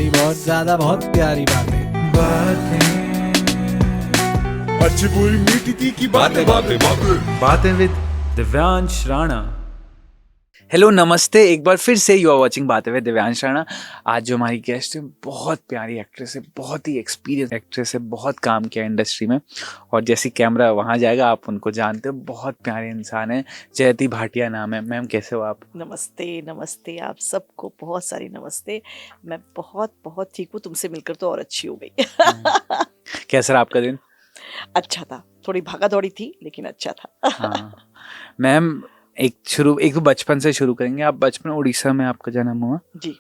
प्यारी, बहुत ज्यादा बहुत प्यारी बातें अच्छी बुरी मीठी तीखी बातें बातें बातें बातें विद दिव्यांश राणा। हेलो नमस्ते, एक बार फिर से यू आर वाचिंग बातें विद दिव्यांश राणा। आज जो हमारी गेस्ट है बहुत प्यारी एक्ट्रेस है, बहुत ही एक्सपीरियंस एक्ट्रेस है, बहुत काम किया इंडस्ट्री में और जैसी कैमरा वहाँ जाएगा आप उनको जानते हो, बहुत प्यारे इंसान है। जयति भाटिया नाम है। मैम कैसे हो आप? नमस्ते नमस्ते, आप सबको बहुत सारी नमस्ते। मैं बहुत बहुत ठीक हूँ, तुमसे मिलकर तो और अच्छी हो गई। कैसा रहा आपका दिन? अच्छा था, थोड़ी भागा दौड़ी थी लेकिन अच्छा था। हाँ मैम, एक तो बचपन से शुरू करेंगे। आप बचपन उड़ीसा में आपका जन्म हुआ? जी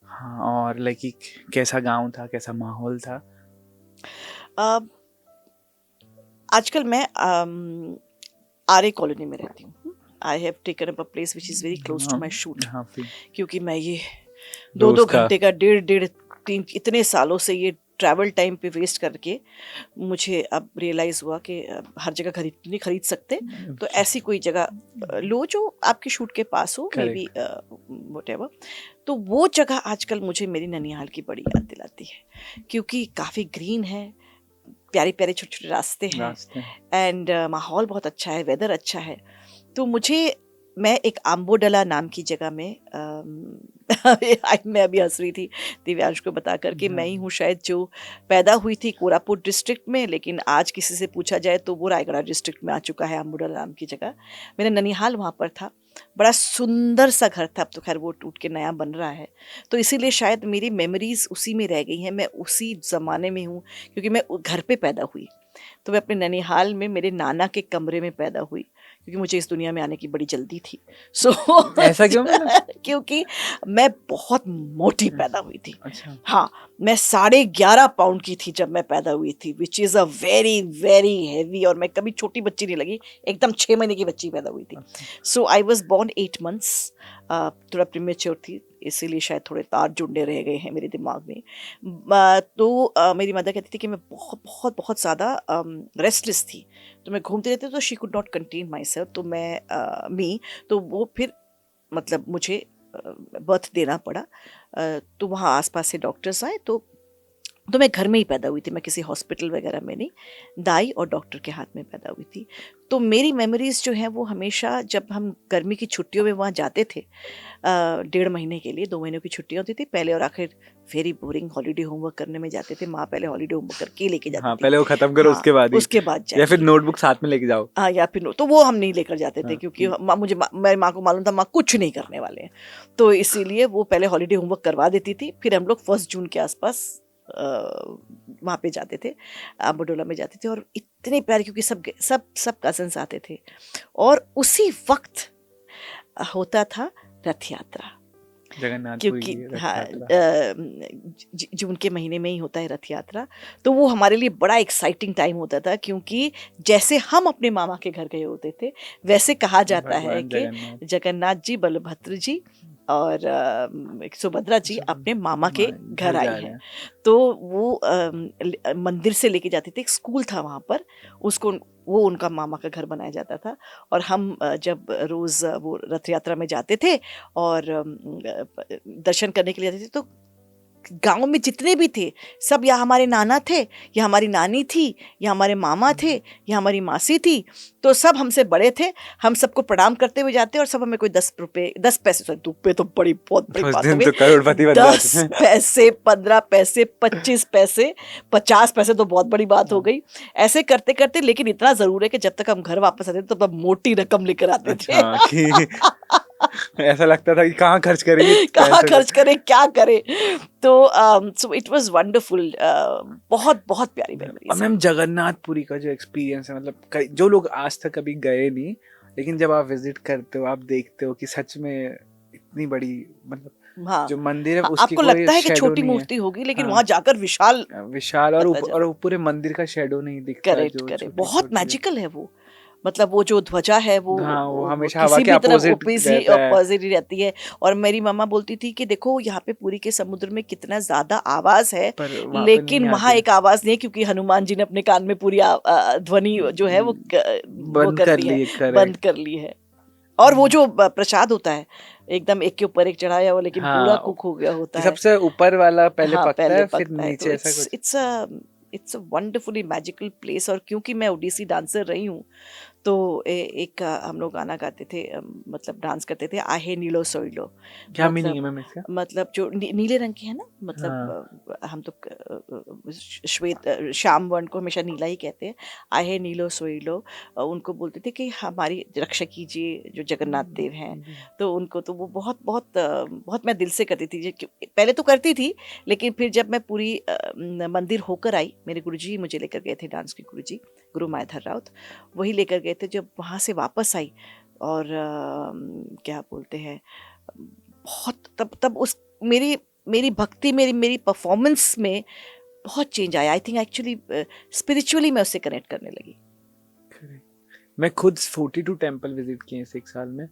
हाँ, और लाइक कैसा गांव था, कैसा माहौल था? आजकल मैं आर्य कॉलोनी में रहती हूँ। I have taken up a place which is very close to my shoot, हाँ, फिर क्योंकि मैं ये दो रोज का घंटे का डेढ़ तीन इतने सालों से ये ट्रैवल टाइम पे वेस्ट करके मुझे अब रियलाइज़ हुआ कि हर जगह नहीं खरीद सकते, तो ऐसी कोई जगह लो जो आपके शूट के पास हो, मे बी व्हाटएवर। तो वो जगह आजकल मुझे मेरी ननिहाल की बड़ी याद दिलाती है, क्योंकि काफ़ी ग्रीन है, प्यारे प्यारे छोटे छोटे रास्ते हैं एंड माहौल बहुत अच्छा है, वेदर अच्छा है। तो मैं एक आम्बोडला नाम की जगह में मैं अभी हंस रही थी दिव्यांश को बता करके, मैं ही हूँ शायद जो पैदा हुई थी कोरापुट डिस्ट्रिक्ट में, लेकिन आज किसी से पूछा जाए तो वो रायगढ़ डिस्ट्रिक्ट में आ चुका है, आम्बोडला नाम की जगह। मेरा ननिहाल वहाँ पर था, बड़ा सुंदर सा घर था, अब तो खैर वो टूट के नया बन रहा है, तो इसीलिए शायद मेरी मेमोरीज उसी में रह गई हैं। मैं उसी ज़माने में हूँ, क्योंकि मैं घर पे पैदा हुई, तो मैं अपने ननिहाल में मेरे नाना के कमरे में पैदा हुई, क्योंकि मुझे इस दुनिया में आने की बड़ी जल्दी थी। ऐसा क्यों? क्योंकि मैं बहुत मोटी पैदा हुई थी। अच्छा। हाँ, मैं 11.5 पाउंड की थी जब मैं पैदा हुई थी, which is a very very heavy, और मैं कभी छोटी बच्ची नहीं लगी, एकदम 6 महीने की बच्ची पैदा हुई थी। सो आई वॉज बॉर्न 8 months। थोड़ा प्रीमेच्योर थी, इसीलिए शायद थोड़े तार जुड़ने रह गए हैं मेरे दिमाग में। मेरी मदर कहती थी कि मैं बहुत बहुत बहुत ज़्यादा रेस्टलेस थी, तो मैं घूमती रहती, तो she could not contain my self, तो तो वो फिर मतलब मुझे बर्थ देना पड़ा। तो वहाँ आसपास से डॉक्टर्स आए, तो मैं घर में ही पैदा हुई थी, मैं किसी हॉस्पिटल वगैरह में नहीं, दाई और डॉक्टर के हाथ में पैदा हुई थी। तो मेरी मेमोरीज़ जो हैं वो हमेशा, जब हम गर्मी की छुट्टियों में वहाँ जाते थे 1.5 महीने के लिए, 2 महीनों की छुट्टियाँ होती थी पहले और आखिर, वेरी बोरिंग हॉलीडे होमवर्क करने में जाते थे। माँ पहले हॉलीडे होमवर्क करके लेके जाती हाँ, थी। पहले वो खत्म करो, हाँ, उसके बाद जाएगी। या फिर नोटबुक साथ में लेके जाओ। हाँ, या फिर तो वो हम नहीं लेकर जाते थे, हाँ, क्योंकि मेरी माँ को मालूम था माँ कुछ नहीं करने वाले हैं, तो इसीलिए वो पहले हॉलीडे होमवर्क करवा देती थी। फिर हम लोग 1 जून के आसपास वहाँ पे जाते थे, आम्बोडोला में जाते थे, और इतने प्यारे, क्योंकि सब कजन्स आते थे, और उसी वक्त होता था रथ यात्रा, क्योंकि हाँ जून के महीने में ही होता है रथ यात्रा। तो वो हमारे लिए बड़ा एक्साइटिंग टाइम होता था, क्योंकि जैसे हम अपने मामा के घर गए होते थे, वैसे कहा जाता है कि जगन्नाथ जी, बलभद्र जी और सुभद्रा जी अपने मामा के घर आए हैं। तो वो मंदिर से लेके जाते थे, एक स्कूल था वहाँ पर, वो उनका मामा का घर बनाया जाता था, और हम जब रोज़ वो रथ यात्रा में जाते थे और दर्शन करने के लिए जाते थे, तो गांव में जितने भी थे सब, या हमारे नाना थे, या हमारी नानी थी, या हमारे मामा थे, या हमारी मासी थी, तो सब हमसे बड़े थे। हम सबको प्रणाम करते हुए जाते, और सब हमें कोई 10 पैसे, रुपये तो बहुत बड़ी बात हो गई, 10 पैसे, 15 पैसे, 25 पैसे, 50 पैसे तो बहुत बड़ी बात हो गई। ऐसे करते करते, लेकिन इतना ज़रूर है कि जब तक हम घर वापस आते थे तो मोटी रकम लेकर आते थे। ऐसा लगता था कि कहाँ खर्च करें, क्या करें। तो सो इट वाज वंडरफुल, बहुत बहुत प्यारी मेमोरीज। मैम, जगन्नाथपुरी का जो एक्सपीरियंस है, मतलब जो लोग आज तक कभी गए नहीं, लेकिन जब आप विजिट करते हो, आप देखते हो कि सच में इतनी बड़ी, मतलब हाँ, जो मंदिर है, हाँ, उसकी आपको लगता है कि छोटी नहीं मूर्ति होगी, लेकिन हाँ, वहां जाकर विशाल और पूरे मंदिर का शेडो नहीं दिखता। करेक्ट, बहुत मैजिकल है वो। मतलब वो जो ध्वजा है वो, हाँ, वो हमेशा किसी हवा के भी तरफ अपोजिट ही रहती है। और मेरी मामा बोलती थी कि देखो यहाँ पे पुरी के समुद्र में कितना ज्यादा आवाज है, लेकिन वहाँ एक आवाज नहीं है, क्योंकि हनुमान जी ने अपने कान में पूरी ध्वनि जो है वो बंद कर ली है। और वो जो प्रसाद होता है एकदम एक के ऊपर एक चढ़ाया हुआ लेकिन हाँ, पूरा कुक हो गया होता है। सबसे ऊपर वाला पहले हाँ, पकता पहले है फिर पकता है। नीचे ऐसा कुछ। It's a wonderfully magical place. और क्योंकि मैं ओडिसी डांसर रही हूँ तो एक हम लोग गाना गाते थे, मतलब डांस करते थे, आहे नीलो सोइलो। क्या मीनिंग है मैम इसका? मतलब जो नीले रंग के है ना, मतलब हम तो श्वेत श्याम वर्ण को हमेशा नीला ही कहते हैं। आहे नीलो सोइलो, उनको बोलते थे कि हमारी रक्षा कीजिए जो जगन्नाथ देव हैं। तो उनको तो वो बहुत बहुत बहुत मैं दिल से करती थी। पहले तो करती थी लेकिन फिर जब मैं पूरी मंदिर होकर आई, मेरे गुरुजी मुझे लेकर गए थे, डांस के गुरुजी गुरु मायाधर राउत, वही लेकर गए थे। जब वहाँ से वापस आई और क्या बोलते हैं, बहुत तब उस मेरी भक्ति, मेरी परफॉर्मेंस में बहुत चेंज आया। आई थिंक एक्चुअली स्पिरिचुअली मैं उससे कनेक्ट करने लगी। मैं खुद 42 टेम्पल विजिट किए इस 1 साल में,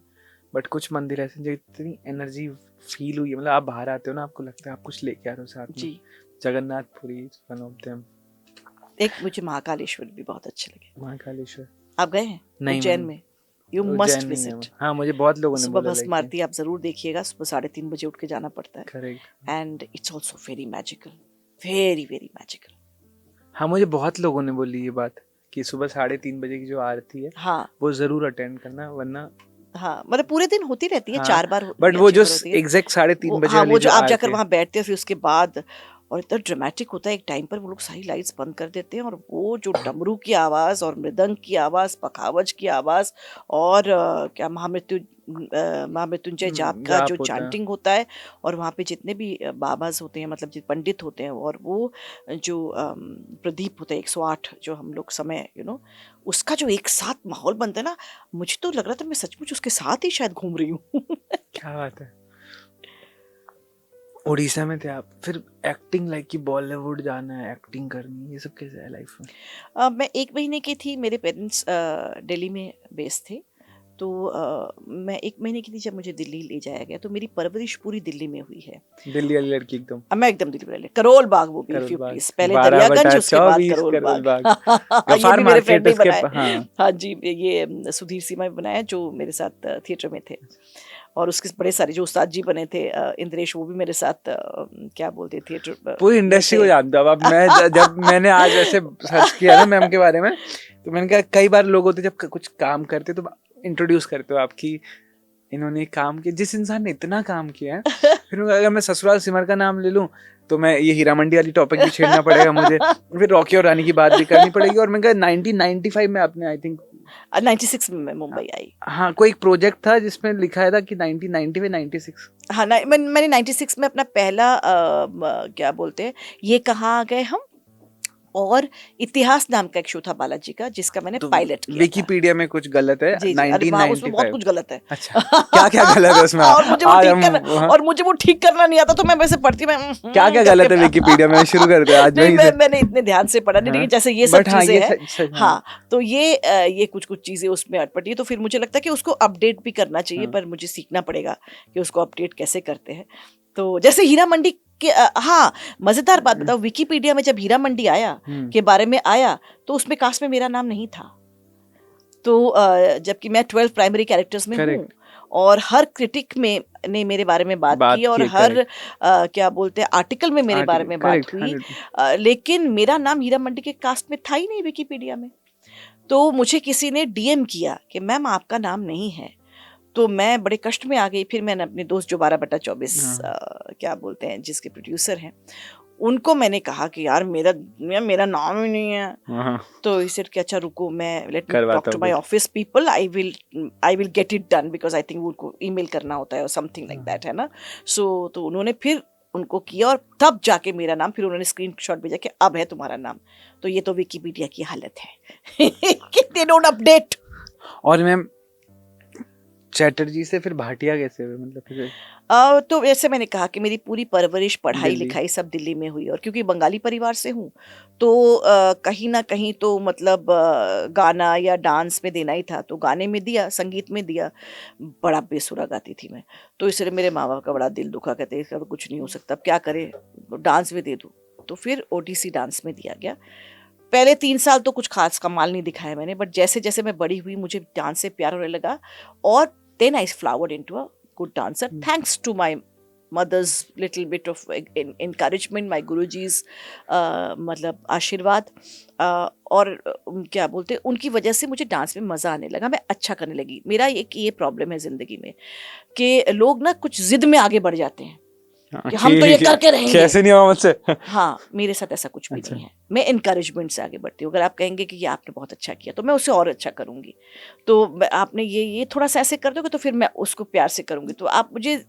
बट कुछ मंदिर ऐसे जो इतनी एनर्जी फील हुई है, मतलब आप बाहर आते हो ना, आपको लगता है आप कुछ लेके आ रहे हो साथ में। जी, जगन्नाथपुरी वन ऑफ देम। एक मुझे महाकालेश्वर भी बहुत अच्छे लगे। महाकालेश्वर आप गए हैं? नहीं उज्जैन मैम, में यू उज्जैन मस्ट नहीं है। विजिट। हाँ, मुझे बहुत लोगों ने सुबह बोला भस्म आरती आप जरूर देखिएगा। सुबह 3:30 बजे उठ के जाना पड़ता है। Correct. And it's also very magical, very very magical. हाँ, मुझे बहुत लोगों ने बोली ये बात कि सुबह 3:30 बजे की जो आरती है हाँ वो जरूर अटेंड करना, वरना हाँ, मतलब पूरे दिन होती रहती है, हाँ, 4 बार बट वो जो एग्जैक्ट 3:30 बजे हाँ, वाली वो जो आप आरती जाकर है, वहां बैठते हो फिर उसके बाद, और इतना ड्रामेटिक होता है। एक टाइम पर वो लोग सारी लाइट्स बंद कर देते हैं और वो जो डमरू की आवाज और मृदंग की आवाज, पखावज की आवाज और क्या महामृत्युंजय जाप का जाप जो होता है। चांटिंग होता है, और वहाँ पे जितने भी बाबाज होते हैं, मतलब जो पंडित होते हैं, और वो जो प्रदीप होता है 108 जो हम लोग समय उसका जो एक साथ माहौल बनता है ना, मुझे तो लग रहा था मैं सचमुच उसके साथ ही शायद घूम रही हूँ। क्या बात है। उड़ीसा में थे आप, फिर एक्टिंग लाइक कि बॉलीवुड जाना है, एक्टिंग करनी, ये सब कैसे है लाइफ में? मैं 1 महीने की थी, मेरे पेरेंट्स दिल्ली में बेस थे। तो मैं 1 महीने की थी जब मुझे दिल्ली ले जाया गया। तो मेरी परवरिश पूरी दिल्ली में हुई है। दिल्ली वाली लड़की एकदम। मैं एकदम दिल्ली वाले करोल बाग, वो भी Karol if you Bagh. please। पहले 12 दरियागंज, बटा उसके बाद 24 करोल करोल बाग। बाग। ये गफार भी मेरे फ्रेंड ने मार्केट उसके बनाया। हाँ। हाँ जी, ये सुधीर सीमा ने बनाया जो मेरे साथ थिएटर में थे। और उसके बड़े सारे जो उस्ताद जी बने थे, इंद्रेश, वो भी मेरे साथ क्या बोलते थिएटर पूरी इंडस्ट्री को जानता हूँ अब मैं। जब मैंने आज ऐसे सर्च किया ना मैम के बारे में, तो मैंने कहा कई बार लोग होते जब कुछ काम करते तो इंट्रोड्यूस करते हो आपकी, इन्होंने काम किया, जिस इंसान ने इतना काम किया है। फिर अगर मैं ससुराल सिमर का नाम ले लूं तो मैं ये हीरा मंडी वाली टॉपिक भी छेड़ना पड़ेगा मुझे, फिर रॉकी और रानी की बात भी करनी पड़ेगी। और मैं कहा 1995 में आपने आई थिंक 96 में मैं मुंबई आई। हाँ, कोई एक प्रोजेक्ट था जिसमें लिखा था कि 1990 में 96। हाँ, मैंने 96 में अपना पहला क्या बोलते हैं, ये कहाँ आ गए हम, और इतिहास नाम का एक शो था बालाजी का, जिसका मैंने पायलट किया था। विकिपीडिया में कुछ गलत है। जी, अरे वाह, उसमें बहुत 1995। कुछ गलत है। अच्छा, क्या क्या गलत है उसमें? और मुझे वो ठीक करना नहीं आता, तो मैं वैसे पढ़ती, मैं क्या क्या गलत है विकिपीडिया में? शुरू करते हैं आज नहीं, वहीं से। मैंने इतने ध्यान से पढ़ा नहीं, हाँ, लेकिन जैसे ये सब but हाँ, चीजें ये हैं। सच- हाँ, तो ये कुछ चीजें उसमें अटपटी है। तो फिर मुझे लगता है कि उसको अपडेट भी करना चाहिए, हाँ। पर मुझे सीखना पड़ेगा कि उसको अपडेट कैसे करते हैं। तो जैसे हीरा मंडी के हाँ, मजेदार बात बताओ, विकिपीडिया में जब हीरा मंडी आया के बारे में आया तो उसमें कास्ट में मेरा नाम नहीं था। तो जबकि मैं 12 प्राइमरी कैरेक्टर्स में हूँ, और हर क्रिटिक में ने मेरे बारे में बात की, और हर क्या बोलते हैं आर्टिकल में मेरे बारे में बात हुई, लेकिन मेरा नाम हीरा मंडी के कास्ट में था ही नहीं विकिपीडिया में। तो मुझे किसी ने डीएम किया कि मैम आपका नाम नहीं है। तो मैं बड़े कष्ट में आ गई। फिर मैंने अपने दोस्त जो 12/24 क्या बोलते हैं जिसके प्रोड्यूसर हैं, उनको मैंने कहा कि यार मेरा नाम ही नहीं है। तो ही सेड कि अच्छा रुको, मैं let me talk to my office people, I will get it done, because I think उनको ईमेल करना होता है और समथिंग लाइक दैट, है ना। सो तो उन्होंने फिर उनको किया, और तब जाके मेरा नाम, फिर उन्होंने स्क्रीनशॉट भेजा कि अब है तुम्हारा नाम। तो ये तो विकिपीडिया की हालत है कि दे डोंट अपडेट। और मैम चैटर्जी से फिर भाटिया कैसे हुए, मतलब फिर? तो जैसे मैंने कहा कि मेरी पूरी परवरिश, पढ़ाई दिल्ली। लिखाई सब दिल्ली में हुई, और क्योंकि बंगाली परिवार से हूँ तो कहीं ना कहीं तो मतलब गाना या डांस में देना ही था। तो गाने में दिया, संगीत में दिया, बड़ा बेसुरा गाती थी मैं। तो इसलिए मेरे माँ बाप का बड़ा दिल दुखा, कहते इसका तो कुछ नहीं हो सकता, अब क्या करे, डांस में दे दूँ। तो फिर ओटीसी डांस में दिया गया। पहले 3 साल तो कुछ खास कमाल नहीं दिखाया मैंने, बट जैसे जैसे मैं बड़ी हुई मुझे डांस से प्यार होने लगा, और then I flowered into a good dancer, thanks to my mother's little bit of encouragement, my guruji's मतलब आशीर्वाद, और क्या बोलते हैं, उनकी वजह से मुझे डांस में मज़ा आने लगा, मैं अच्छा करने लगी। मेरा एक ये प्रॉब्लम है ज़िंदगी में कि लोग ना कुछ जिद में आगे बढ़ जाते हैं कि हम तो ये करके रहेंगे, कैसे नहीं हुआ मुझसे। हाँ, मेरे साथ ऐसा कुछ भी नहीं है। मैं इनकरेजमेंट से आगे बढ़ती हूँ। अगर आप कहेंगे कि ये आपने बहुत अच्छा किया तो मैं उसे और अच्छा करूँगी, तो आपने ये थोड़ा सा ऐसे कर दोगे तो फिर मैं उसको प्यार से करूँगी। तो आप मुझे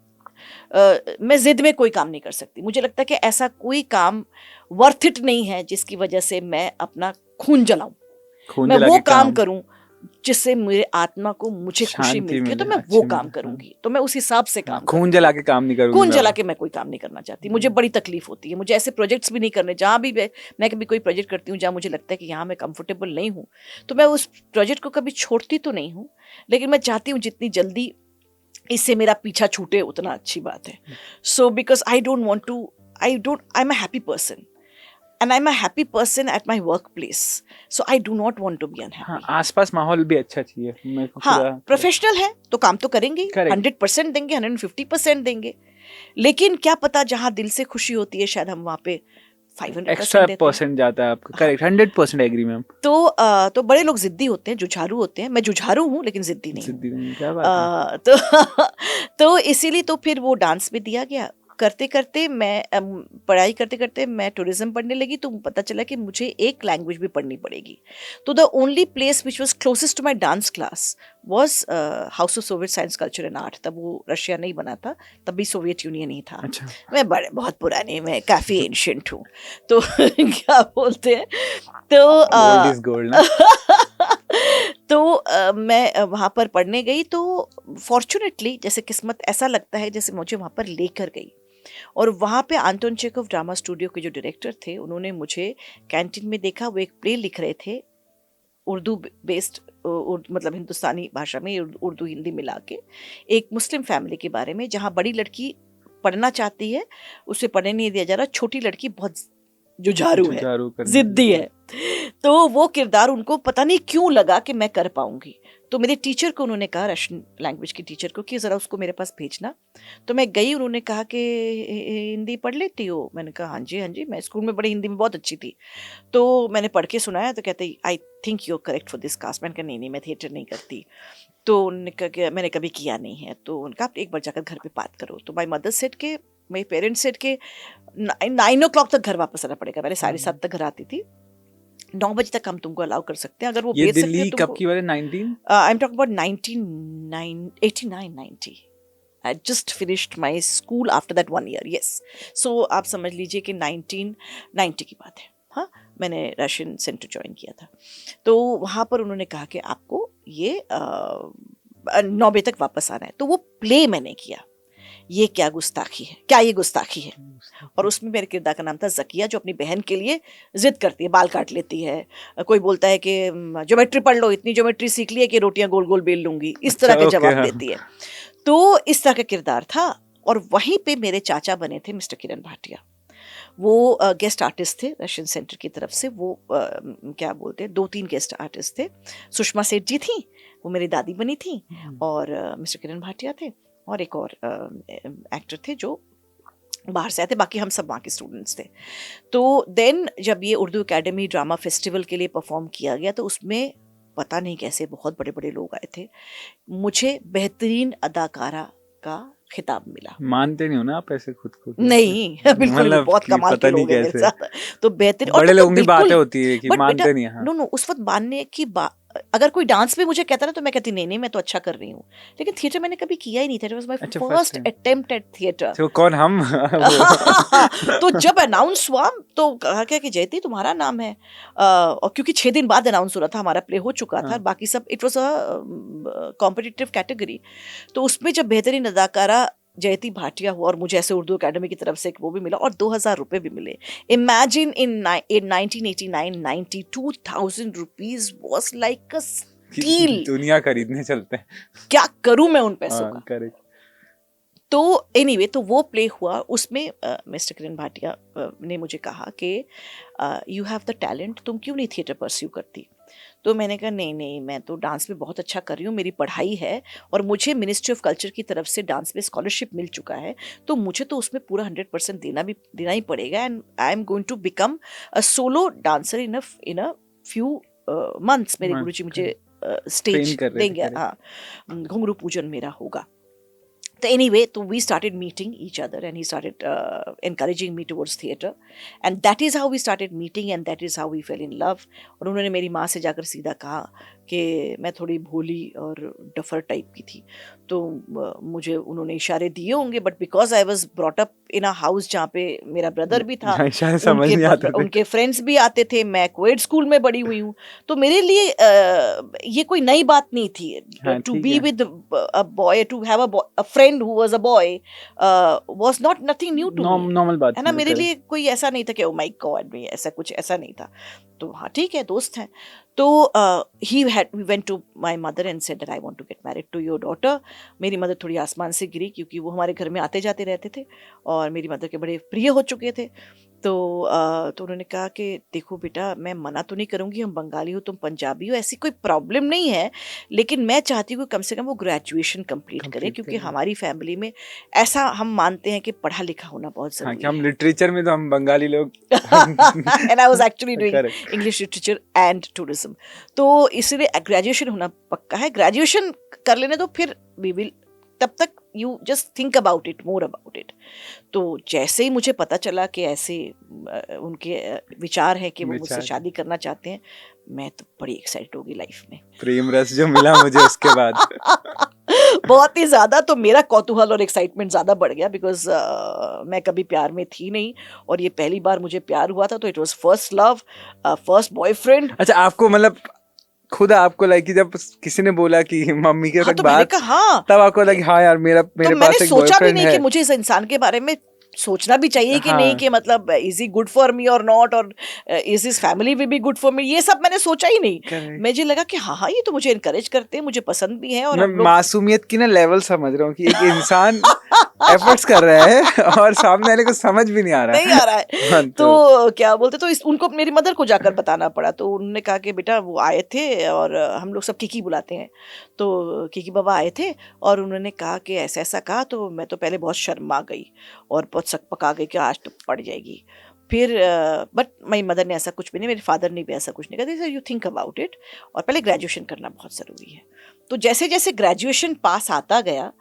मैं जिद में कोई काम नहीं कर सकती। मुझे लगता है कि ऐसा कोई काम वर्थ इट नहीं है जिसकी वजह से मैं अपना खून जलाऊं। मैं वो काम करूं जिससे मेरे आत्मा को मुझे खुशी मिलती है, तो मैं वो काम करूंगी। तो मैं उस हिसाब से काम खून जला के काम नहीं करूंगी। खून जला के मैं कोई काम नहीं करना चाहती। मुझे बड़ी तकलीफ होती है। मुझे ऐसे प्रोजेक्ट्स भी नहीं करने, जहाँ भी मैं कभी कोई प्रोजेक्ट करती हूँ जहाँ मुझे लगता है कि यहाँ मैं कंफर्टेबल नहीं हूँ, तो मैं उस प्रोजेक्ट को कभी छोड़ती तो नहीं हूँ, लेकिन मैं चाहती हूँ जितनी जल्दी इससे मेरा पीछा छूटे उतना अच्छी बात है। So because I am a happy person and I'm a happy person at my workplace, so I do not want to be unhappy. हाँ, आसपास माहौल भी अच्छा चाहिए मेरे को। हाँ, प्रोफेशनल है तो काम तो करेंगे, 100% देंगे, 150% देंगे, लेकिन क्या पता जहाँ दिल से खुशी होती है शायद हम वहाँ पे 500% एक्स्ट्रा परसेंट जाता है आपका। Correct, 100% agree ma'am. तो बड़े लोग जिद्दी होते हैं, जुझारू होते हैं। मैं जुझारू हूँ लेकिन जिद्दी नहीं। क्या बात है। तो इसीलिए तो फिर वो डांस में दिया गया। करते करते मैं पढ़ाई करते करते मैं टूरिज्म पढ़ने लगी, तो पता चला कि मुझे एक लैंग्वेज भी पढ़नी पड़ेगी। तो the only place which was closest to my dance class was House of Soviet Science Culture and Art. तब वो रशिया नहीं बना था, तब भी सोवियत यूनियन ही था। अच्छा। मैं बहुत पुरानी, मैं काफ़ी एंशिएंट हूँ, तो क्या बोलते हैं, तो गोल्ड इज गोल्ड ना। तो मैं वहाँ पर पढ़ने गई, तो फॉर्चुनेटली जैसे किस्मत, ऐसा लगता है जैसे मुझे वहाँ पर लेकर गई। और वहाँ पे आंटोन चेखव ड्रामा स्टूडियो के जो डायरेक्टर थे, उन्होंने मुझे कैंटीन में देखा। वो एक प्ले लिख रहे थे उर्दू बेस्ड, मतलब हिंदुस्तानी भाषा में उर्दू हिंदी मिला के, एक मुस्लिम फैमिली के बारे में, जहाँ बड़ी लड़की पढ़ना चाहती है, उसे पढ़ने नहीं दिया जा रहा। छोटी लड़की बहुत जुझारू है, जिद्दी है। तो वो किरदार उनको पता नहीं क्यों लगा कि मैं कर पाऊंगी। तो मेरे टीचर को उन्होंने कहा, रशियन लैंग्वेज के टीचर को, कि ज़रा उसको मेरे पास भेजना। तो मैं गई, उन्होंने कहा कि हिंदी पढ़ लेती हो? मैंने कहा हाँ जी, मैं स्कूल में बड़ी हिंदी में बहुत अच्छी थी। तो मैंने पढ़ के सुनाया, तो कहते I think you are correct for this cast. मैंने कहा नहीं, मैं थिएटर नहीं करती। तो उन्होंने कहा कि मैंने कभी किया नहीं है। तो उनका आप एक बार जाकर घर पर बात करो। तो माई मदर सेड के, मेरे पेरेंट्स सेड के 9 o'clock तक घर वापस आना पड़ेगा। मैंने 7:30 तक घर आती थी। 9 बजे तक हम तुमको अलाउ कर सकते हैं, अगर वो भेज सकते हैं। कब की बात है? 19? I am talking about 1989-90। I just finished my school after that 1 year, yes. So आप समझ लीजिए कि 1990 की बात है। हाँ, मैंने रशियन सेंटर ज्वाइन किया था। तो वहाँ पर उन्होंने कहा कि आपको ये 9 बजे तक वापस आना है। तो वो प्ले मैंने किया, ये क्या गुस्ताखी है, क्या ये गुस्ताखी है। और उसमें मेरे किरदार का नाम था जकिया, जो अपनी बहन के लिए जिद करती है, बाल काट लेती है। कोई बोलता है कि ज्योमेट्री पढ़ लो, इतनी ज्योमेट्री सीख ली है कि रोटियां गोल गोल बेल लूंगी, इस तरह के जवाब देती है। तो इस तरह का किरदार था। और वहीं पे मेरे चाचा बने थे मिस्टर किरण भाटिया। वो गेस्ट आर्टिस्ट थे रशियन सेंटर की तरफ से। वो क्या बोलते हैं, 2-3 गेस्ट आर्टिस्ट थे। सुषमा सेठ जी थी, वो मेरी दादी बनी थी, और मिस्टर किरण भाटिया थे, और एक और एक्टर थे जो बाहर से आए थे। बाकी हम सब वहाँ के स्टूडेंट्स थे। तो देन जब ये उर्दू एकेडमी ड्रामा फेस्टिवल के लिए परफॉर्म किया गया, तो उसमें पता नहीं कैसे बहुत बड़े बड़े लोग आए थे। मुझे बेहतरीन अदाकारा का खिताब मिला। मानते नहीं हो ना आप ऐसे खुद को? नहीं, बिल्कुल नहीं, बहुत कमाल के लोग हैं मेरे साथ। तो बेहतरीन, बड़े लोगों की बातें होती है कि मानते नहीं हैं। नो, उस वक्त मानने की बात, अगर कोई डांस में मुझे कहता ना, तो मैं कहती नहीं, मैं तो अच्छा कर रही हूँ। लेकिन थिएटर मैंने कभी किया ही नहीं था। It was my first attempt at theatre. तो कौन हम? तो जब अनाउंस हुआ तो कहा क्या कि जयती तुम्हारा नाम है, और क्योंकि 6 दिन बाद अनाउंस हो रहा था, हमारा प्ले हो चुका था, बाकी सब it was a competitive category. तो उसमें जब बेहतरीन अदाकारा जयती भाटिया हुआ, और मुझे ऐसे उर्दू एकेडमी की तरफ से वो भी मिला, और 2000 रुपये भी मिले। Imagine in 1989-90 2,000 rupees was like a steel. दुनिया खरीदने चलते हैं। क्या करूं मैं उन पैसों का। करेक्ट। तो एनीवे, तो वो प्ले हुआ। उसमें मिस्टर किरण भाटिया ने मुझे कहा कि यू हैव द टैलेंट, तुम क्यों नहीं थिएटर परस्यू करती। तो मैंने कहा नहीं नहीं, मैं तो डांस में बहुत अच्छा कर रही हूँ, मेरी पढ़ाई है और मुझे मिनिस्ट्री ऑफ कल्चर की तरफ से डांस में स्कॉलरशिप मिल चुका है, तो मुझे तो उसमें पूरा 100% देना ही पड़ेगा, and I am going to become a solo dancer in a few months. मेरे हाँ, गुरुजी मुझे train स्टेज कर रहे थे, देंगे, correct. हाँ, घुंघरू पूजन मेरा होगा। तो anyway, so we started meeting each other and he started encouraging me towards theatre, and that is how we started meeting and that is how we fell in love। और उन्होंने मेरी माँ से जाकर सीधा कहा कि मैं थोड़ी भोली और डफर टाइप की थी, तो मुझे उन्होंने इशारे दिए होंगे, but because I was brought up in a house जहाँ पे मेरा ब्रदर भी था, शायद समझ नहीं आते थे। उनके फ्रेंड्स भी आते थे, मैं कोएड स्कूल में बड़ी हुई हूँ, तो मेरे लिए ये कोई नई बात नहीं थी हाँ, टू ठीक बी है। With a boy, to have a friend who was a boy was not nothing new to me, normal बात है ना। थी, मेरे correct. लिए कोई ऐसा नहीं था कि ओ माय गॉड, में ऐसा कुछ ऐसा नहीं था। तो हाँ ठीक है, दोस्त हैं। तो we went to my mother and said that I want to get married to your daughter. मेरी मदर थोड़ी आसमान से गिरी, क्योंकि वो हमारे घर में आते जाते रहते थे और मेरी मदर के बड़े प्रिय हो चुके थे। तो उन्होंने कहा कि देखो बेटा, मैं मना तो नहीं करूँगी, हम बंगाली हो तुम पंजाबी हो, ऐसी कोई प्रॉब्लम नहीं है, लेकिन मैं चाहती हूँ कि कम से कम वो ग्रेजुएशन कंप्लीट करे, क्योंकि करें। हमारी फैमिली में ऐसा हम मानते हैं कि पढ़ा लिखा होना बहुत हाँ, जरूरी कि हम लिटरेचर में तो हम बंगाली लोग and I was actually doing Correct. English literature and tourism, तो इसलिए ग्रेजुएशन होना पक्का है। ग्रेजुएशन कर लेने दो, फिर वी विल, तब तक you just think about it, more about it. तो जैसे ही मुझे पता चला कि ऐसे उनके विचार हैं कि वो मुझसे विचार। शादी करना चाहते हैं, मैं तो बड़ी एक्साइटेड होगी लाइफ में। प्रेम रस जो मिला मुझे उसके बाद। बहुत ही ज्यादा, तो मेरा कौतूहल और एक्साइटमेंट ज्यादा बढ़ गया, बिकॉज मैं कभी प्यार में थी नहीं और ये पहली बार मुझे प्यार हुआ था, तो it was first love, first boyfriend. अच्छा, आपको मतलब खुद आपको लाइक कि जब किसी ने बोला कि मम्मी के हाँ, साथ तो मैंने बात, कहा हाँ, तब आपको लगा कि हाँ यार मेरे तो पास मैंने एक सोचा भी बॉयफ्रेंड नहीं है। कि मुझे इस इंसान के बारे में सोचना भी चाहिए कि हाँ। नहीं, कि मतलब is he good for me और नॉट, और is his family will be good for me, ये सब मैंने सोचा ही नहीं। Correct. मुझे लगा कि हाँ हाँ, ये तो मुझे इनकरेज करते हैं, मुझे पसंद भी है, और मैं हम लोग मासूमियत की ना लेवल समझ रहा हूँ कि एक इंसान एफर्ट्स कर रहा है और सामने वाले को समझ भी नहीं आ रहा नहीं आ रहा है। हाँ, तो क्या बोलते, तो उनको मेरी मदर को जाकर बताना पड़ा, तो उन्होंने कहा कि बेटा वो आए थे, और हम लोग सब किकी बुलाते हैं, तो किकी बाबा आए थे और उन्होंने कहा कि ऐसा ऐसा कहा, तो मैं तो पहले बहुत शर्मा गई और बहुत सक पका गई कि आज तो पड़ जाएगी। फिर बट माई मदर ने ऐसा कुछ भी नहीं, मेरे फादर ने भी ऐसा कुछ नहीं कहा, यू थिंक अबाउट इट, और पहले ग्रेजुएशन करना बहुत ज़रूरी है। तो जैसे जैसे ग्रेजुएशन पास आता गया,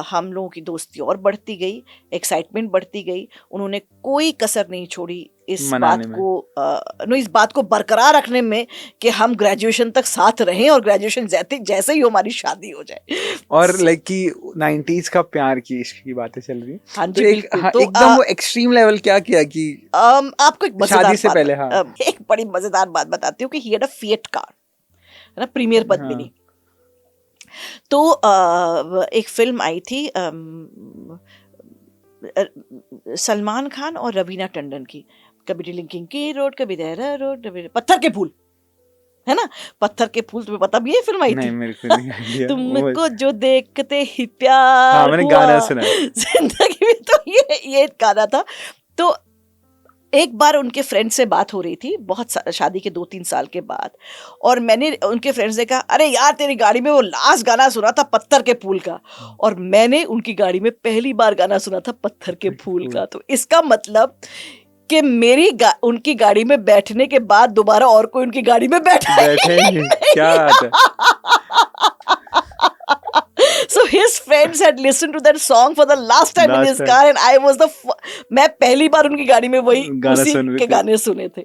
हम लोगों की दोस्ती और बढ़ती गई, एक्साइटमेंट बढ़ती गई। उन्होंने कोई कसर नहीं छोड़ी इस मनाने बात में। को इस बात को बरकरार रखने में कि हम ग्रेजुएशन तक साथ रहें और ग्रेजुएशन जैसे ही हमारी शादी हो जाए। और लाइक कि 90s का प्यार की इश्क की बातें चल रही है। हाँ तो जी, एक बिल्कुल। हाँ, तो एकदम वो एक्सट्रीम लेवल क्या किया कि आपको एक मजेदार शादी से बात पहले, हाँ। एक बड़ी मजेदार बात बताती हूँ कि he had a fiat car, है ना, प्रीमियर पद्मिनी। तो एक फिल्म आई थी सलमान खान और रवीना टंडन की, कभी डिलिंकिंग की रोड, कभी देहरा रोड, कभी पत्थर के फूल, है ना, पत्थर के फूल। तुम्हें पता भी है फिल्म आई नहीं, थी? मेरे को नहीं आइडिया। तुमको जो देखते ही प्यार हाँ, मैंने हुआ, गाना सुना है। जिंदगी में, तो ये गाना था। तो एक बार उनके फ्रेंड से बात हो रही थी, बहुत शादी के 2-3 साल के बाद, और मैंने उनके फ्रेंड्स ने कहा, अरे यार तेरी गाड़ी में वो लास्ट गाना सुना था पत्थर के फूल का, और मैंने उनकी गाड़ी में पहली बार गाना सुना था पत्थर के फूल का। तो इसका मतलब कि उनकी गाड़ी में बैठने के बाद दोबारा और कोई उनकी गाड़ी में बैठा बैठे क्या बात है। So his friends had listened to that song for the last time in his car, and I was मैं पहली बार उनकी गाड़ी में वही गाना उसी सुन रहे के थे। गाने सुने थे।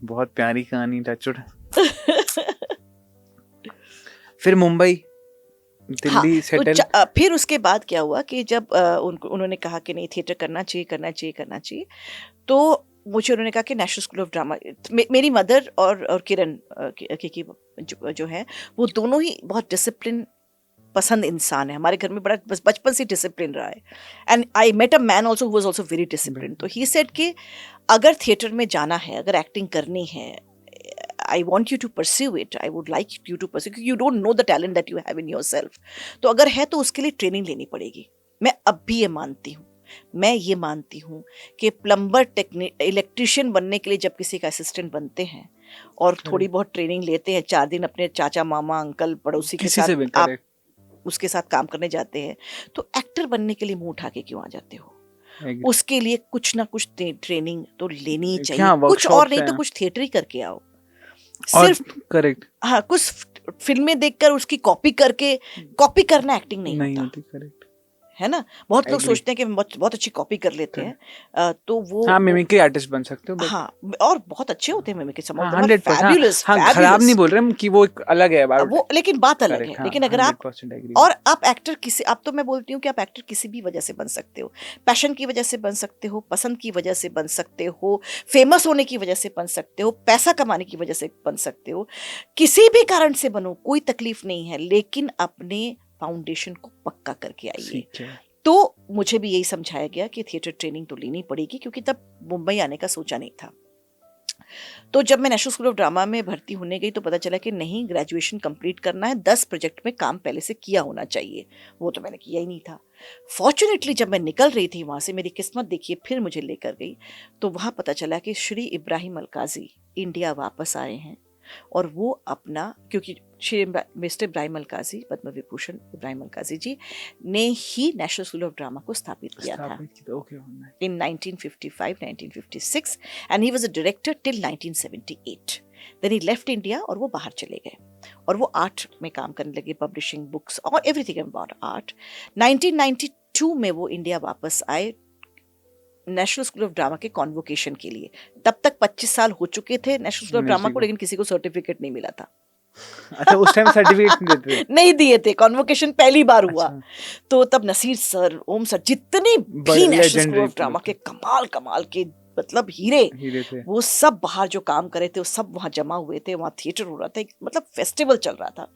बहुत प्यारी कहानी, टचवुड। फिर मुंबई, दिल्ली तो सेटल। फिर उसके बाद क्या हुआ कि जब उन्होंने कहा कि नहीं, थिएटर करना चाहिए, तो मुझे उन्होंने कहा कि नेशनल स्कूल ऑफ ड्रामा। मेरी मदर और किरण की जो है, वो दोनों ही बहुत डिसिप्लिन पसंद इंसान है। हमारे घर में बड़ा बचपन से डिसिप्लिन रहा है, and I met a man also who was also very discipline. तो ही सेड कि अगर थिएटर में जाना है, अगर एक्टिंग करनी है, I want you to pursue it. I would like you to pursue, क्योंकि you don't know the talent that you have in yourself. तो अगर है तो उसके लिए ट्रेनिंग लेनी पड़ेगी। मैं अब भी ये मानती हूँ मैं ये मानती हूँ कि प्लम्बर इलेक्ट्रिशियन बनने के लिए जब किसी का असिस्टेंट बनते हैं और थोड़ी बहुत ट्रेनिंग लेते हैं, 4 दिन अपने चाचा मामा अंकल पड़ोसी के किसी से भी साथ आप correct, उसके साथ काम करने जाते हैं, तो एक्टर बनने के लिए मुंह उठा के क्यों आ जाते हो? agree. उसके लिए कुछ ना कुछ ट्रेनिंग तो लेनी ही चाहिए, हाँ, कुछ और workshops नहीं तो हैं। कुछ थिएटर ही करके आओ। और सिर्फ करेक्ट हाँ, कुछ फिल्में देखकर उसकी कॉपी करके, कॉपी करना एक्टिंग नहीं नहीं होता होती, करेक्ट। है ना। बहुत लोग Agree. सोचते हैं कि हम बहुत बहुत अच्छी कॉपी कर लेते हैं, तो वो हाँ, मिमिक्री आर्टिस्ट बन सकते हो, बट हाँ, और बहुत अच्छे होते हैं मिमिक्री, सम ऑफ हाँ, देम आर 100%, फैबुलस, हाँ, खराब नहीं बोल रहे हम कि वो एक अलग है about वो, लेकिन बात अलग correct, है। हाँ, लेकिन अगर आप 100% agree। और आप एक्टर किसी, अब तो मैं बोलती हूँ कि आप एक्टर किसी भी वजह से बन सकते हो, पैशन की वजह से बन सकते हो, पसंद की वजह से बन सकते हो, फेमस होने की वजह से बन सकते हो, पैसा कमाने की वजह से बन सकते हो, किसी भी कारण से बनो, कोई तकलीफ नहीं है, लेकिन अपने फाउंडेशन को पक्का करके आइए। ठीक है। तो मुझे भी यही समझाया गया कि थिएटर ट्रेनिंग तो लेनी पड़ेगी, क्योंकि तब मुंबई आने का सोचा नहीं था। तो जब मैं नेशनल स्कूल ऑफ ड्रामा में भर्ती होने गई तो पता चला कि नहीं, ग्रेजुएशन कंप्लीट करना है, 10 प्रोजेक्ट में काम पहले से किया होना चाहिए। वो तो मैंने किया ही नहीं था। फॉर्चुनेटली जब मैं निकल रही थी वहाँ से, मेरी किस्मत देखिए फिर मुझे लेकर गई, तो वहाँ पता चला कि श्री इब्राहिम अलकाजी इंडिया वापस आए हैं, और वो अपना, क्योंकि श्री मिस्टर इब्राहिम अलकाजी, पद्म विभूषण इब्राहिम अलकाजी जी ने ही नेशनल स्कूल ऑफ ड्रामा को स्थापित किया था okay, in 1955, 1956, and he was a director till 1978. Then he left India और वो बाहर चले गए और वो आर्ट में काम करने लगे, पब्लिशिंग बुक्स और एवरीथिंग अबाउट आर्ट। 1992 में वो इंडिया वापस आए नेशनल स्कूल ऑफ ड्रामा के कॉन्वोकेशन के लिए। तब तक 25 साल हो चुके थे नेशनल स्कूल ऑफ ड्रामा को, लेकिन किसी को सर्टिफिकेट नहीं मिला था। अच्छा, उस टाइम सर्टिफिकेट नहीं देते थे? नहीं दिए थे, कॉन्वोकेशन पहली बार हुआ। अच्छा। तो तब नसीर सर, ओम सर, जितने भी बड़े national school legendary of drama थे। के कमाल कमाल के मतलब हीरे थे। वो सब बाहर जो काम करे थे वो सब वहां जमा हुए थे, वहां थिएटर हो रहा था, मतलब फेस्टिवल चल रहा था।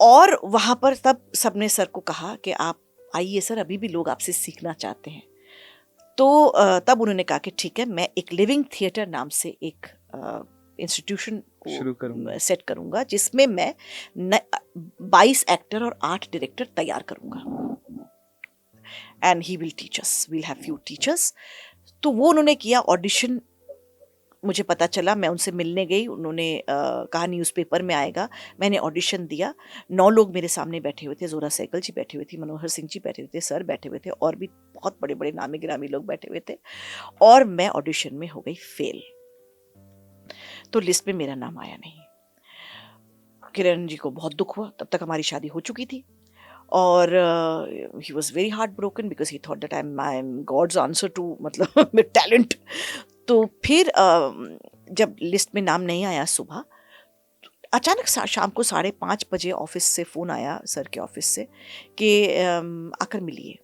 और वहां पर तब सबने सर को कहा कि आप आइए सर, अभी भी लोग आपसे सीखना चाहते हैं। तो तब उन्होंने कहा कि ठीक है, मैं एक लिविंग थिएटर नाम से एक इंस्टीट्यूशन को सेट करूंगा, जिसमें मैं 22 एक्टर और 8 डायरेक्टर तैयार करूंगा, and he will teach us, we'll have few teachers. तो वो उन्होंने किया। ऑडिशन मुझे पता चला, मैं उनसे मिलने गई, उन्होंने कहा न्यूज़पेपर में आएगा। मैंने ऑडिशन दिया। 9 लोग मेरे सामने बैठे हुए थे। जोरा सहगल जी बैठे हुए थे, मनोहर सिंह जी बैठे हुए थे, सर बैठे हुए थे, और भी बहुत बड़े बड़े नामी गिरामी लोग बैठे हुए थे। और मैं ऑडिशन में हो गई फेल। तो लिस्ट में मेरा नाम आया नहीं। किरण जी को बहुत दुख हुआ। तब तक हमारी शादी हो चुकी थी, और he was very heart broken because he thought that I am God's answer to मतलब टैलेंट। तो फिर जब लिस्ट में नाम नहीं आया, सुबह अचानक शाम को 5:30 बजे ऑफिस से फ़ोन आया, सर के ऑफिस से, कि आकर मिलिए।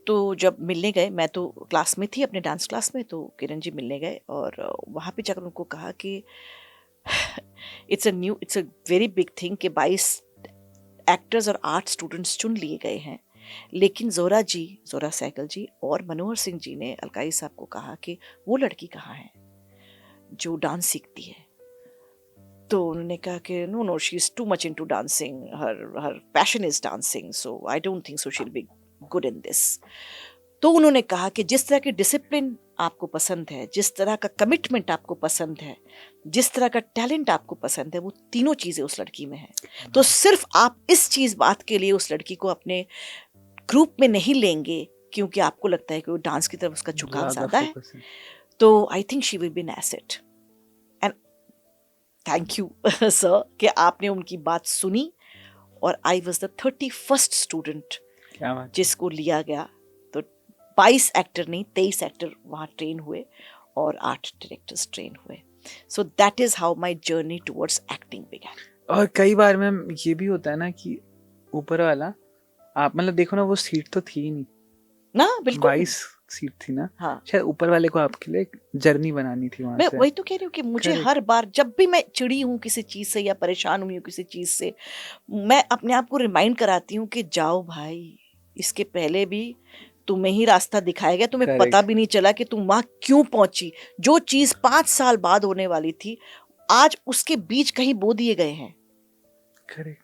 तो जब मिलने गए, मैं तो क्लास में थी, अपने डांस क्लास में, तो किरण जी मिलने गए, और वहाँ पे जाकर उनको कहा कि it's a very big thing कि 22 एक्टर्स और 8 स्टूडेंट्स चुन लिए गए हैं, लेकिन जोरा सहगल जी और मनोहर सिंह जी ने अलकाई साहब को कहा कि वो लड़की कहाँ है जो डांस सीखती है। तो उन्होंने कहा कि no she is too much into dancing, her passion is dancing, so I don't think so she will be good in this. तो उन्होंने कहा कि जिस तरह की डिसिप्लिन आपको पसंद है, जिस तरह का कमिटमेंट आपको पसंद है, जिस तरह का टैलेंट आपको पसंद है, वो तीनों चीज़ें उस लड़की में है। तो सिर्फ आप इस बात के लिए उस लड़की को अपने ग्रुप में नहीं लेंगे क्योंकि आपको लगता है कि वो डांस की तरफ उसका झुकाव ज़्यादा है, तो I think she will B an asset. And thank you sir कि आपने उनकी बात सुनी, और I was the 31st student जिसको लिया गया। तो 22 एक्टर नहीं, 23 एक्टर वहाँ ट्रेन हुए और 8 डायरेक्टर्स ट्रेन हुए। So that is how my journey towards acting began. और कई बार मैम ये भी होता है ना कि ऊपर वाला, आप मतलब देखो ना, वो सीट तो थी ही नहीं ना, बिल्कुल 22 सीट थी ना। हाँ, शायद ऊपर वाले को आपके लिए जर्नी बनानी थी वहां मैं से। वही तो कह रही हूँ कि मुझे हर बार जब भी मैं चिड़ी हूँ किसी चीज़ से या परेशान हुई हूँ किसी चीज़ से, मैं अपने आप को रिमाइंड कराती हूँ कि जाओ भाई, इसके पहले भी तुम्हें ही रास्ता दिखाया गया, तुम्हें पता भी नहीं चला कि तुम वहाँ क्यों पहुंची। जो चीज़ 5 साल बाद होने वाली थी, आज उसके बीज कहीं बो दिए गए हैं। करेक्ट।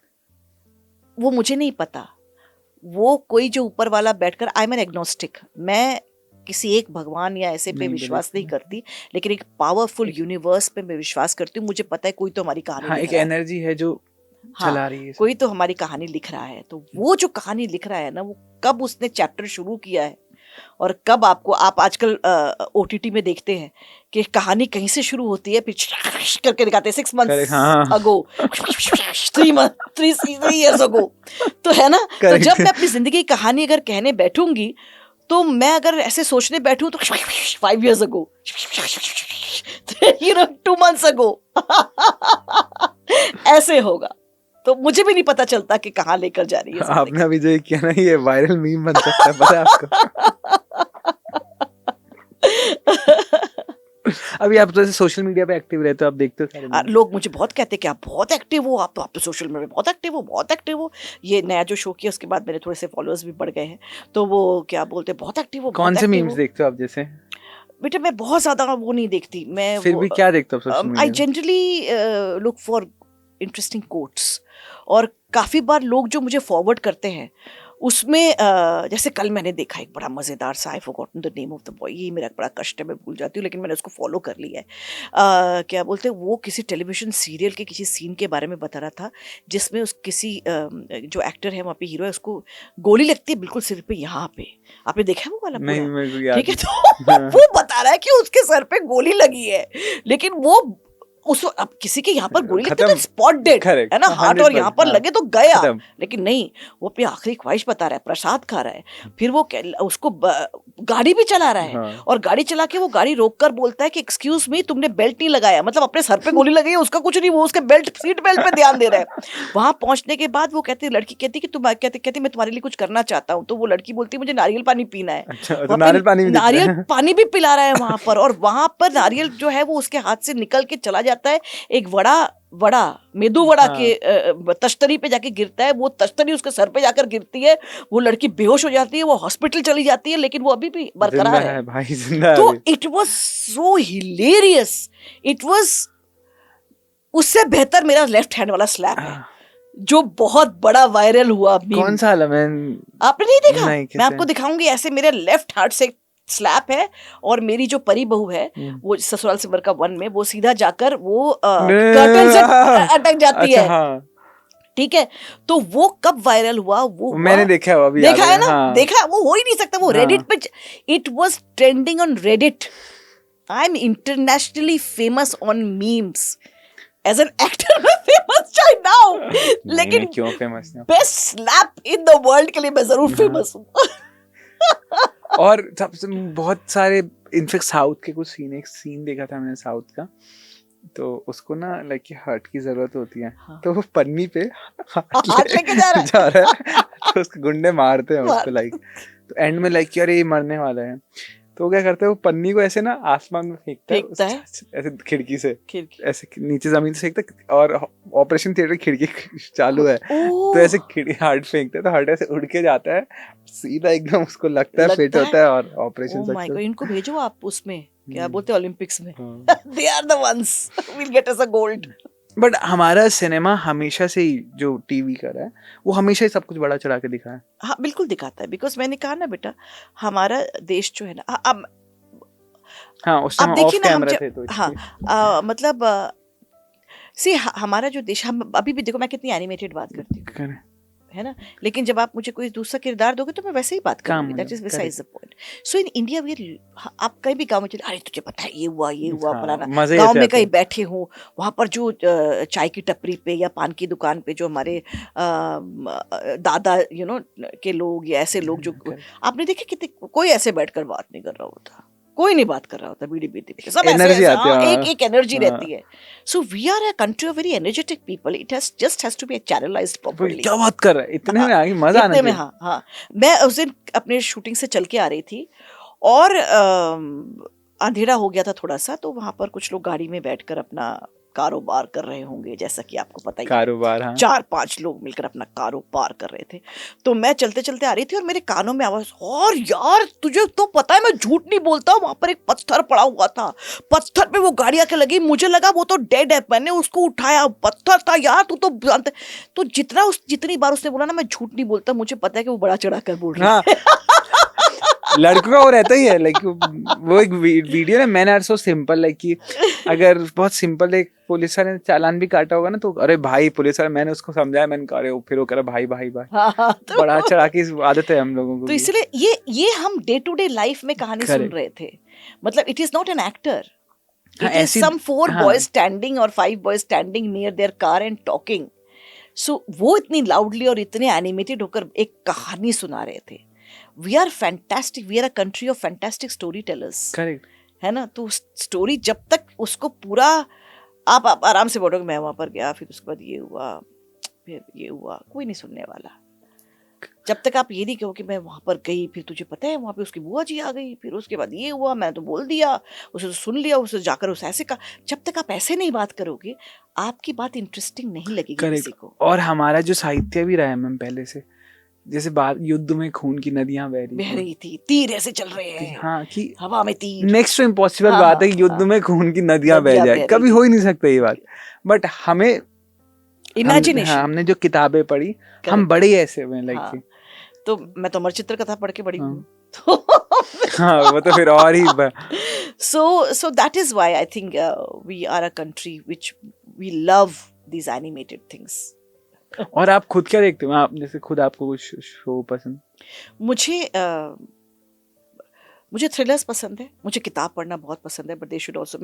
वो मुझे नहीं पता, वो कोई जो ऊपर वाला बैठकर, आई एम एन एग्नोस्टिक, मैं किसी एक भगवान या ऐसे पे नहीं, विश्वास नहीं बिल्कुल। करती, लेकिन एक पावरफुल यूनिवर्स पे मैं विश्वास करती हूँ। मुझे पता है कोई तो हमारी कहानी हाँ, लिख एक रहा है। एनर्जी है जो हाँ, चला रही है। कोई तो हमारी कहानी लिख रहा है। तो वो जो कहानी लिख रहा है ना, वो कब उसने चैप्टर शुरू किया है और कब आपको, आप आजकल ओटीटी में देखते हैं कि कहानी कहीं से शुरू होती है, फिर करके दिखाते हैं 6 months Correct, हाँ। अगो, 3 years अगो, तो है ना। तो Correct. जब मैं अपनी जिंदगी की कहानी अगर कहने बैठूंगी, तो मैं अगर ऐसे सोचने बैठूं तो 5 years अगो, 2 months अगो ऐसे होगा। तो मुझे भी नहीं पता चलता कि कहाँ लेकर जा रही है जिंदगी। आपने अभी जो ये किया ना, ये वायरल मीम बन सकता है, पता है आपको? अभी आप तो ऐसे सोशल मीडिया पे एक्टिव रहते हो, आप देखते हो सारे memes? लोग मुझे बहुत कहते हैं कि आप बहुत एक्टिव हो, आप तो सोशल मीडिया में बहुत एक्टिव हो, बहुत एक्टिव हो। ये नया जो शो किया उसके बाद मेरे थोड़े से फॉलोअर्स भी बढ़ गए हैं, तो वो क्या बोलते हैं, बहुत एक्टिव हो, कौन बहुत से active मीम्स हो। देखते हो आप जैसे? बेटा मैं बहुत ज्यादा वो नहीं देखती, मैं फिर भी क्या देखते हो social I media? Generally look for interesting quotes, और काफी बार लोग जो मुझे फॉरवर्ड करते हैं उसमें जैसे कल मैंने देखा एक बड़ा मजेदार सा, आई forgotten the name of the boy, ये मेरा बड़ा कष्ट है, मैं भूल जाती हूँ, लेकिन मैंने उसको फॉलो कर लिया है। क्या बोलते हैं, वो किसी टेलीविजन सीरियल के किसी सीन के बारे में बता रहा था, जिसमें उस किसी जो एक्टर है वहाँ पे, हीरो है, उसको गोली लगती है बिल्कुल सिर पे, यहाँ पे। आपने देखा है वो वाला नहीं, पूरा? मेरे को याद ठीक है, नहीं। तो वो बता रहा है कि उसके सर पे गोली लगी है, लेकिन वो उस, अब किसी के यहाँ पर गोली लगती है तो खत्म। स्पॉट डेड Correct, है ना, हार्ट, और यहाँ पर 100%, लगे तो गया। खत्म। लेकिन नहीं, वो अपनी आखिरी ख्वाहिश बता रहा है, प्रसाद खा रहा है, फिर वो उसको गाड़ी भी चला रहा है, हाँ। और गाड़ी चला के वो गाड़ी रोक कर बोलता है कि एक्सक्यूज मी, तुमने बेल्ट नहीं लगाया, मतलब अपने सर पे गोली लगी है, उसका कुछ नहीं, वो उसके बेल्ट, सीट बेल्ट पे ध्यान दे रहा है। वहां पहुंचने के बाद वो कहती, लड़की कहती कि तुम कहती मैं तुम्हारे लिए कुछ करना चाहता हूँ, तो वो लड़की बोलती मुझे नारियल पानी पीना है। अच्छा, तो वहाँ पे नारियल पानी भी देते नारियल हैं? पानी भी पिला रहा है वहां पर, और वहां पर नारियल जो है वो उसके हाथ से निकल के चला जाता है, एक वड़ा मेदू वड़ा हाँ। के तश्तरी पे जाके गिरता है, वो तश्तरी उसके सर पे जाकर गिरती है, वो लड़की बेहोश हो जाती है, वो हॉस्पिटल चली जाती है, लेकिन वो अभी भी बरकरार जिंदा है। है भाई, जिंदा है तो अभी। It was so hilarious, it was, उससे बेहतर मेरा लेफ्ट हैंड वाला स्लैप है जो बहुत बड़ा वायरल हुआ meme। कौन सा वाला? मैं आपने नहीं देखा? नहीं, मैं कैसे? आपको दिखाऊंगी, ऐसे मेरे लेफ्ट हार्ट से स्लैप है, और मेरी जो परी बहू है वो ससुराल सिमर का 1 में, वो सीधा जाकर वो कर्टन से अटक जाती अच्छा, है। हाँ। ठीक है, तो वो कब वायरल हुआ? वो मैंने देखा है, अभी देखा याद है ना? हाँ। देखा, वो हो ही नहीं सकता, वो हाँ। रेडिट पे, it was trending on Reddit. I am internationally famous on memes, as an actor मैं फेमस चाहे ना हूं, लेकिन क्यों फेमस है? Best slap in the world के लिए मैं जरूर फेमस हूँ। और सबसे बहुत सारे, इनफेक्ट साउथ के कुछ सीन, एक सीन देखा था मैंने साउथ का, तो उसको ना लाइक हार्ट की जरूरत होती है, हाँ। तो वो पन्नी पे हार्ट लेके जा रहा है तो उसको गुंडे मारते हैं उसको, मार- लाइक तो एंड में लाइक यार ये मरने वाला है, तो वो क्या करता है, वो पन्नी को ऐसे ना आसमान में फेंकता है ऐसे खिड़की से, खिड़की। ऐसे नीचे जमीन से फेंकता है, और ऑपरेशन थिएटर खिड़की चालू है, ओह, तो ऐसे हार्ट फेंकता है, तो हार्ट ऐसे उड़ के जाता है सीधा, एकदम उसको लगता है लगता फिट है? होता है, और operation oh my God, success. इनको भेजो आप उसमें, क्या बोलते हैं, ओलंपिक्स में। हाँ। They are the ones will get us a gold. But हमारा सिनेमा हमेशा से ही, जो टीवी का रहा है, वो हमेशा ही सब कुछ बड़ा चढ़ा के दिखा है। हाँ बिल्कुल दिखाता है, बिकॉज मैंने कहा ना बेटा, हमारा देश जो है ना, अब हाँ, उस आप टाइम ऑफ देखिए ना, हम कैमरा थे तो हाँ मतलब सी हमारा जो देश, हम अभी भी देखो, मैं कितनी एनिमेटेड बात करती हूँ, करें। है ना, लेकिन जब आप मुझे कोई दूसरा किरदार दोगे तो मैं वैसे ही बात करूंगी, that is besides the point. So in India we, आप कहीं भी गांव में चले, अरे तुझे पता है ये हुआ हाँ, फलाना, मजे गांव ऐसे में आते कहीं हैं। बैठे हो, वहां पर जो चाय की टपरी पे या पान की दुकान पे जो हमारे दादा के लोग या ऐसे लोग जो, आपने देखे कितने, कोई ऐसे बैठकर बात नहीं कर रहा होता, कोई नहीं बात कर रहा होता, बीड़ी पीते पीते सब ऐसे Energy ऐसे, आती है, हाँ, हाँ। एक एनर्जी हाँ। रहती है। So we are a country of very energetic people, it has just has to be channelised properly. क्या बात कर रहा है, इतने में आगे मजा आना इतने में, चाहिए। हाँ हाँ, मैं उस दिन अपने शूटिंग से चल के आ रही थी, और अंधेरा हो गया था थोड़ा सा, तो वहां पर कुछ लोग गाड़ी में बैठकर अपना कारोबार कर रहे होंगे, जैसा कि आपको पता ही है। कारोबार, हाँ 4-5 लोग मिलकर अपना कारोबार कर रहे थे। तो मैं चलते चलते आ रही थी और मेरे कानों में आवाज, और यार तुझे तो पता है मैं झूठ नहीं बोलता, वहां पर एक पत्थर पड़ा हुआ था, पत्थर पे वो गाड़ी आके लगी, मुझे लगा वो तो डेड है, मैंने उसको उठाया, पत्थर था यार, तू तो जानते। तो जितनी बार उसने बोला ना मैं झूठ नहीं बोलता, मुझे पता है कि वो बड़ा चढ़ा कर बोल रहा है। हाँ लड़कों का वो रहता ही है, लाइक वो एक वीडियो ना, मैंने सो सिंपल, लाइक कि अगर बहुत सिंपल एक पुलिस वाले ने चालान भी काटा होगा ना, तो अरे भाई पुलिस वाले, मैंने उसको समझाया, मैंने कहा अरे फिर वो कह रहा भाई भाई भाई। हाँ, तो बड़ा चढ़ा की आदत है हम लोगों को तो भी। इसलिए ये हम डे टू डे लाइफ में कहानी सुन Correct. रहे थे। मतलब it is not an actor, हाँ, इट इज ऐसी- सम 4 हाँ। बॉयज स्टैंडिंग और 5 boys standing near their car and talking. So वो इतनी लाउडली और इतने एनिमेटेड होकर एक कहानी सुना रहे थे। We are fantastic, we are a country of fantastic story tellers, correct. है ना। तो स्टोरी जब तक उसको पूरा आप आराम से बोलोगे मैं वहां पर गया, फिर उसके बाद ये हुआ, फिर ये हुआ, कोई नहीं सुनने वाला। जब तक आप ये नहीं कहो कि मैं वहां पर गई, फिर तुझे पता है वहां पे उसकी बुआ जी आ गई, फिर उसके बाद ये हुआ, मैं तो बोल दिया, उसे तो सुन लिया, उसे जाकर उसे ऐसे कहा, जब तक आप ऐसे नहीं बात करोगे आपकी बात इंटरेस्टिंग नहीं लगेगी किसी करेक्ट। को। और हमारा जो साहित्य भी रहा है मैम पहले से, जैसे बात युद्ध में खून की नदियां बह बह रही रही थी, तीर ऐसे चल रहे हैं, हाँ कि हवा में तीर। नेक्स्ट तो इम्पॉसिबल हाँ, बात है कि हाँ, युद्ध हाँ। में खून की नदियां बह नदियां जाए, बह कभी रही हो ही नहीं सकता ये बात। बट हमें इमेजिनेशन। हमने जो किताबें पढ़ी, हम बड़े ही ऐसे हुए लाइक हाँ। तो मैं तो अमर चित्र कथा पढ़ के बड़ी हाँ। हूँ। तो हाँ वो तो फिर और ही so that is why I think we are a country which we love these animated things. और आप खुद क्या देखते हो? आप जैसे खुद आपको कुछ शो पसंद? मुझे थ्रिलर्स पसंद है, मुझे किताब पढ़ना बहुत पसंद है, बट दे शुड आल्सो,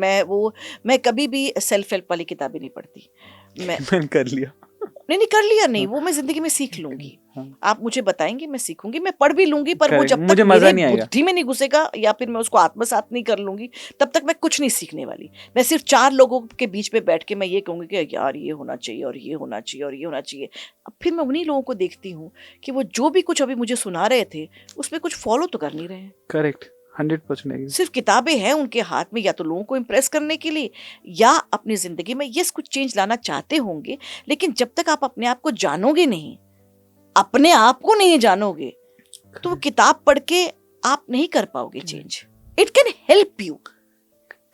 मैं कभी भी सेल्फ हेल्प वाली किताबें नहीं पढ़ती। मैंने कर लिया। नहीं कर लिया नहीं, वो मैं जिंदगी में सीख लूंगी। हाँ। आप मुझे बताएंगे मैं सीखूंगी, मैं पढ़ भी लूंगी, पर वो Correct. जब मुझे तक मजा मेरे नहीं आएगा। बुद्धि में नहीं घुसेगा या फिर मैं उसको आत्मसात नहीं कर लूंगी, तब तक मैं कुछ नहीं सीखने वाली। मैं सिर्फ 4 लोगों के बीच में बैठ के मैं ये कहूंगी कि यार ये होना चाहिए और ये होना चाहिए और ये होना चाहिए। अब फिर मैं उन्हीं लोगों को देखती हूँ कि वो जो भी कुछ अभी मुझे सुना रहे थे उसमें कुछ फॉलो तो कर नहीं रहे हैं। करेक्ट, 100% सिर्फ किताबें हैं उनके हाथ में, या तो लोगों को इम्प्रेस करने के लिए या अपनी जिंदगी में यस कुछ चेंज लाना चाहते होंगे, लेकिन जब तक आप अपने आप को जानोगे नहीं, अपने आप को नहीं जानोगे, तो वो किताब पढ़ के आप नहीं कर पाओगे change. It can help you.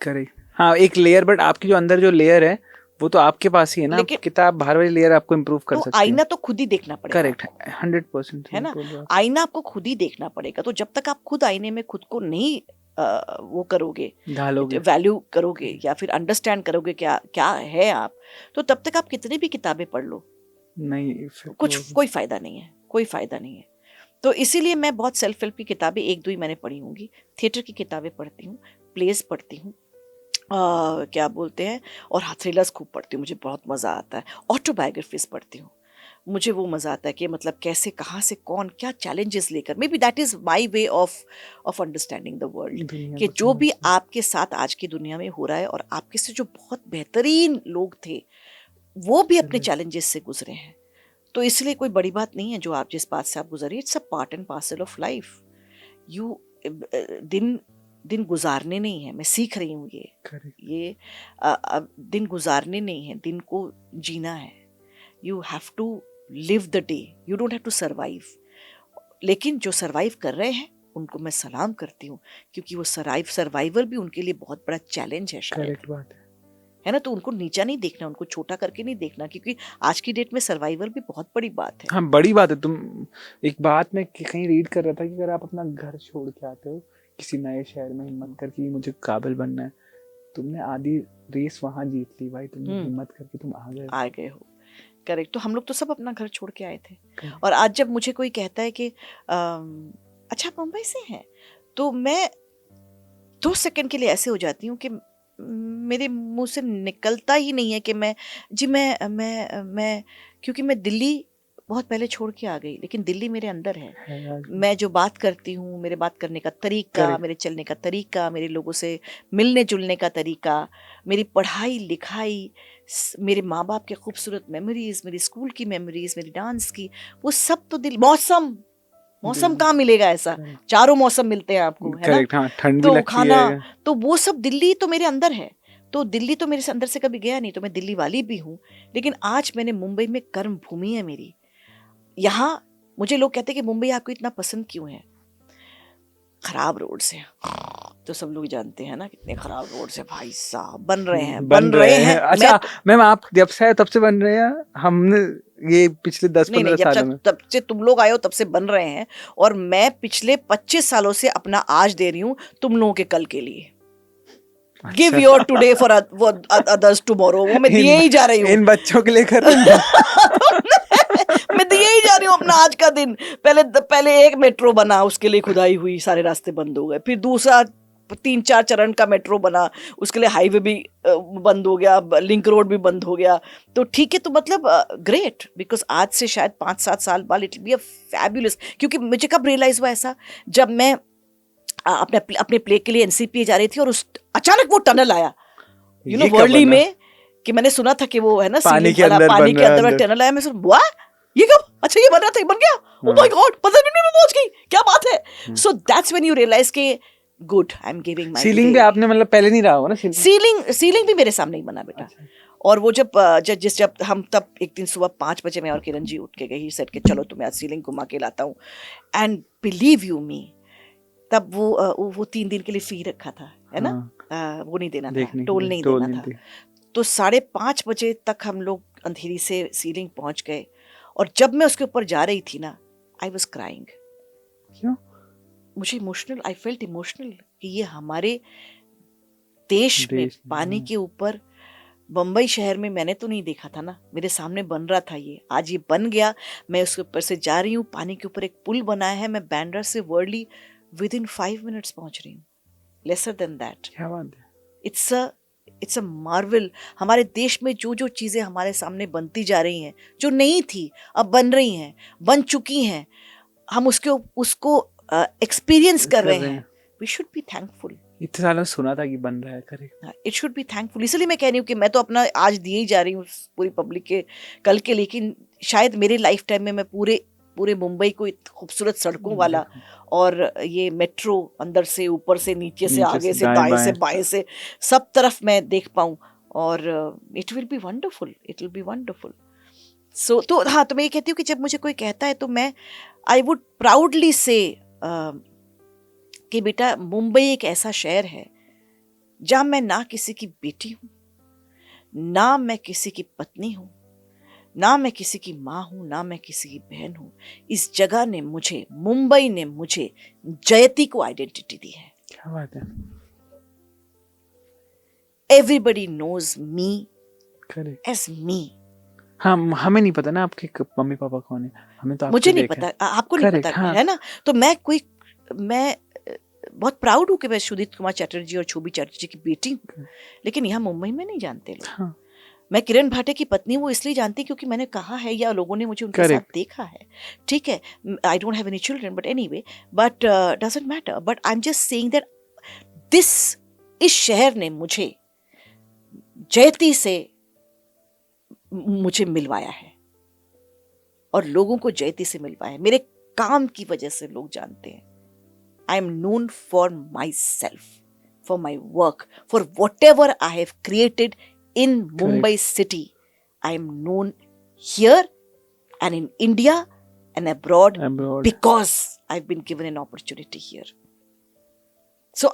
Correct. हाँ एक लेयर, बट आपकी जो अंदर जो लेयर है वो तो आपके पास ही है ना। लेकिन- किताब बाहर वाली लेयर आपको इम्प्रूव कर तो सकती है। आईना तो खुद ही देखना पड़ेगा। करेक्ट, 100% है ना, आईना आपको खुद ही देखना पड़ेगा। तो जब तक आप खुद आईने में खुद को नहीं वो करोगे, ढालोगे। वैल्यू करोगे या फिर अंडरस्टैंड करोगे क्या क्या है आप, तो तब तक आप कितनी भी किताबें पढ़ लो, नहीं फिर कोई फायदा नहीं है, कोई फायदा नहीं है। तो इसीलिए मैं बहुत सेल्फ हेल्प की किताबें 1-2 ही मैंने पढ़ी होंगी। थिएटर की किताबें पढ़ती हूँ, प्लेस पढ़ती हूँ, क्या बोलते हैं, और थ्रिलर्स खूब पढ़ती हूँ, मुझे बहुत मज़ा आता है। ऑटोबायोग्राफीज पढ़ती हूँ, मुझे वो मज़ा आता है कि मतलब कैसे, कहाँ से कौन क्या चैलेंजेस लेकर, may be that is my way of understanding the world, कि जो भी आपके साथ आज की दुनिया में हो रहा है और आपके से जो बहुत बेहतरीन लोग थे वो भी अपने चैलेंजेस से गुजरे हैं। तो इसलिए कोई बड़ी बात नहीं है जो आप जिस बात से आप गुजरे, it's a part and parcel of life. You दिन गुजारने नहीं है, मैं सीख रही हूँ ये दिन गुजारने नहीं है, दिन को जीना है। You have to live the day, you don't have to survive. लेकिन जो सर्वाइव कर रहे हैं उनको मैं सलाम करती हूँ, क्योंकि वो सर्वाइवल भी उनके लिए बहुत बड़ा चैलेंज है शायद। करेक्ट बात है ना। तो उनको नीचा नहीं देखना, उनको छोटा करके नहीं देखना, क्योंकि आज की डेट में सर्वाइवल भी बहुत बड़ी बात है। हाँ बड़ी बात है। तुम एक बात में कहीं रीड कर रहा था कि अगर आप अपना घर छोड़ के आते हो किसी नए शहर में हिम्मत करके मुझे काबिल बनना है, तुमने आधी रेस वहां जीत ली भाई, तुमने हिम्मत करके तुम आ गए हो। करेक्ट। तो हम लोग तो सब अपना घर छोड़ के आए थे, और आज जब मुझे कोई कहता है कि अच्छा आप मुंबई से हैं, तो मैं 2 सेकंड के लिए ऐसे हो जाती हूँ कि मेरे मुंह से निकलता ही नहीं है कि मैं क्योंकि मैं दिल्ली बहुत पहले छोड़ के आ गई, लेकिन दिल्ली मेरे अंदर है। मैं जो बात करती हूँ, मेरे बात करने का तरीका, मेरे चलने का तरीका, मेरे लोगों से मिलने जुलने का तरीका, मेरी पढ़ाई लिखाई, मेरे माँ बाप के खूबसूरत मेमोरीज, मेरी स्कूल की मेमोरीज, मेरी डांस की, वो सब तो मौसम कहाँ मिलेगा ऐसा, चारों मौसम मिलते हैं आपको, है ना। ठंड भी तो लगती खाना, है। तो वो सब दिल्ली तो मेरे अंदर है। तो दिल्ली तो मेरे से अंदर से कभी गया नहीं, तो मैं दिल्ली वाली भी हूँ, लेकिन आज मैंने मुंबई में कर्म भूमि है मेरी। यहाँ मुझे लोग कहते हैं कि मुंबई आपको इतना पसंद क्यों है? खराब रोड्स हैं, तो सब लोग जानते हैं ना कितने खराब रोड्स हैं भाई साहब, बन रहे हैं। अच्छा मैम, आप जब से आए तब से बन रहे हैं? हमने ये पिछले 10-15 सालों में, तब से तुम लोग आए हो तब से बन रहे हैं, और मैं पिछले 25 सालों से अपना आज दे रही हूँ तुम लोगों के कल के लिए। Give your today for others tomorrow, वो मैं दिए ही जा रही हूँ। इन बच्चों के लिए कर रहे हैं। मैं दिए ही जा रही हूँ अपना आज का दिन। पहले एक मेट्रो बना, उसके लिए खुदाई हुई, सारे रास्ते बंद हो गए। फिर दूसरा 3-4 चरण का मेट्रो बना, उसके लिए हाईवे भी बंद हो गया, लिंक रोड भी बंद हो गया। तो ठीक है, तो मतलब ग्रेट, बिकॉज आज से शायद 5-7 साल बाद it will be a fabulous. क्योंकि मुझे कब रियलाइज हुआ ऐसा, जब मैं अपने प्ले के लिए एनसीपी जा रही थी और उस अचानक वो टनल आया, यू नो, वर्ली में, कि मैंने सुना था कि वो है ना पानी के अंदर टनल आया। मैं सुन वाह, ये कब, अच्छा ये बन रहा था, ये बन गया, ओह माय गॉड, 15 मिनट में पहुंच गई, क्या बात है। So that's when you realise के good, I am giving my. Ceiling भी आपने मतलब पहले नहीं रहा हो ना? सीलिंग भी मेरे सामने ही बना बेटा। और वो जब हम तब एक दिन सुबह 5 बजे मैं और किरण जी उठ के गए, ही सेड के चलो तुम्हें आज सीलिंग घुमा के लाता हूँ। एंड बिलीव यू मी, तब वो 3 दिन के लिए फी रखा था, है ना, वो नहीं देना था, टोल नहीं देना था। तो 5:30 बजे तक हम लोग अंधेरी से सीलिंग पहुंच गए, और जब मैं उसके ऊपर जा रही थी ना, आई वॉज क्राइंग। क्यों? मुझे इमोशनल, आई फेल्ट इमोशनल कि ये हमारे देश में पानी के ऊपर, बम्बई शहर में मैंने तो नहीं देखा था ना, मेरे सामने बन रहा था ये, आज ये बन गया। मैं उसके ऊपर से जा रही हूँ, पानी के ऊपर एक पुल बनाया है, मैं बैंड्रा से वर्ली विद इन 5 मिनट्स पहुंच रही हूँ, लेसर देन दैट। क्या बात है। It's a Marvel. हमारे देश में जो जो चीजें हमारे सामने बनती जा रही हैं, जो नहीं थी अब बन रही हैं, बन चुकी हैं, हम उसको एक्सपीरियंस कर रहे हैं। We should be thankful. इतने सालों सुना था कि बन रहा है, correct. It should be thankful. इसलिए मैं कह रही हूँ कि मैं तो अपना आज दिए ही जा रही हूँ पूरी पब्लिक के कल के, लेकिन शायद मेरे लाइफ टाइम में मैं पूरे मुंबई को खूबसूरत सड़कों वाला, और ये मेट्रो अंदर से, ऊपर से, नीचे से, आगे से, दाएं से, बाएं से, सब तरफ मैं देख पाऊँ, और it will be wonderful, it will be wonderful. So तो हाँ, तो मैं ये कहती हूँ कि जब मुझे कोई कहता है तो मैं आई वुड प्राउडली से कि बेटा मुंबई एक ऐसा शहर है जहाँ मैं ना किसी की बेटी हूँ, ना मैं किसी की पत्नी हूँ, ना मैं किसी की माँ हूँ, ना मैं किसी की बहन हूँ। इस जगह ने मुझे, मुंबई ने मुझे जयती को आइडेंटिटी दी है। क्या बात है। एवरीबडी नोज मी एज मी। हमें नहीं पता ना आपके मम्मी पापा कौन है, हमें तो मुझे नहीं पता, आपको नहीं पता, हाँ। है ना। तो मैं बहुत प्राउड हूँ कि मैं सुदीप कुमार चैटर्जी और छवि चैटर्जी की बेटी हूँ, लेकिन यहाँ मुंबई में नहीं जानते लोग। हाँ। मैं किरण भाटे की पत्नी वो इसलिए जानती क्योंकि मैंने कहा है, या लोगों ने मुझे उनके साथ देखा है। ठीक है, I don't have any children, but anyway, but doesn't matter. But I am just saying that इस शहर ने मुझे जयती से मुझे मिलवाया है, और लोगों को जयती से मिलवाया है। मेरे काम की वजह से लोग जानते हैं। I am known for my self, for my work, for what ever I have created in Mumbai city. I am known here and in India and abroad because I've been given an opportunity here. So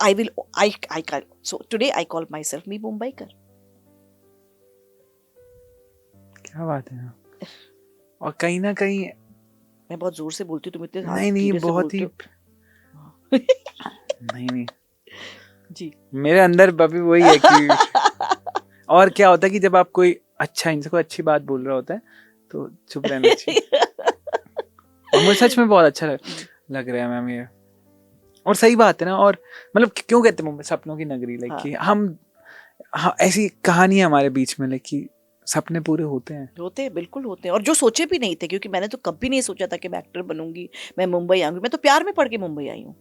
so today I call myself me Mumbaikar. क्या बात है। और कहीं ना कहीं मैं बहुत जोर से बोलती हूँ, तुम इतने नहीं बहुत ही नहीं जी, मेरे अंदर बबी वही है कि और क्या होता है कि जब आप कोई अच्छा इनसे कोई अच्छी बात बोल रहा होता है तो चुप रहना चाहिए। और मुझे सच में बहुत अच्छा लग रहा है मैम ये, और सही बात है ना। और मतलब क्यों कहते हैं मुंबई सपनों की नगरी, लाइक कि हम ऐसी कहानी है हमारे बीच में, लाइक कि सपने पूरे होते हैं, बिल्कुल होते हैं। और जो सोचे भी नहीं थे, क्योंकि मैंने तो कभी नहीं सोचा था कि मैं एक्टर बनूंगी, मैं मुंबई आऊंगी। मैं तो प्यार में पड़ के मुंबई आई हूँ।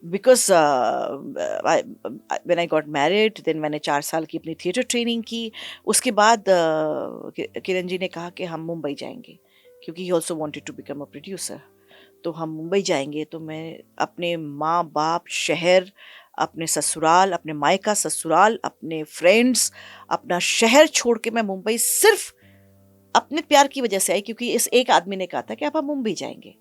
Because when I got married, then मैंने 4 साल की अपनी थिएटर ट्रेनिंग की। उसके बाद किरण जी ने कहा कि हम मुंबई जाएंगे, क्योंकि he also wanted to become a producer. तो हम मुंबई जाएंगे, तो मैं अपने माँ बाप, शहर, अपने ससुराल, अपने मायका ससुराल, अपने फ्रेंड्स, अपना शहर छोड़ के मैं मुंबई सिर्फ अपने प्यार की वजह से आई, क्योंकि इस एक आदमी ने कहा था कि आप मुंबई जाएंगे।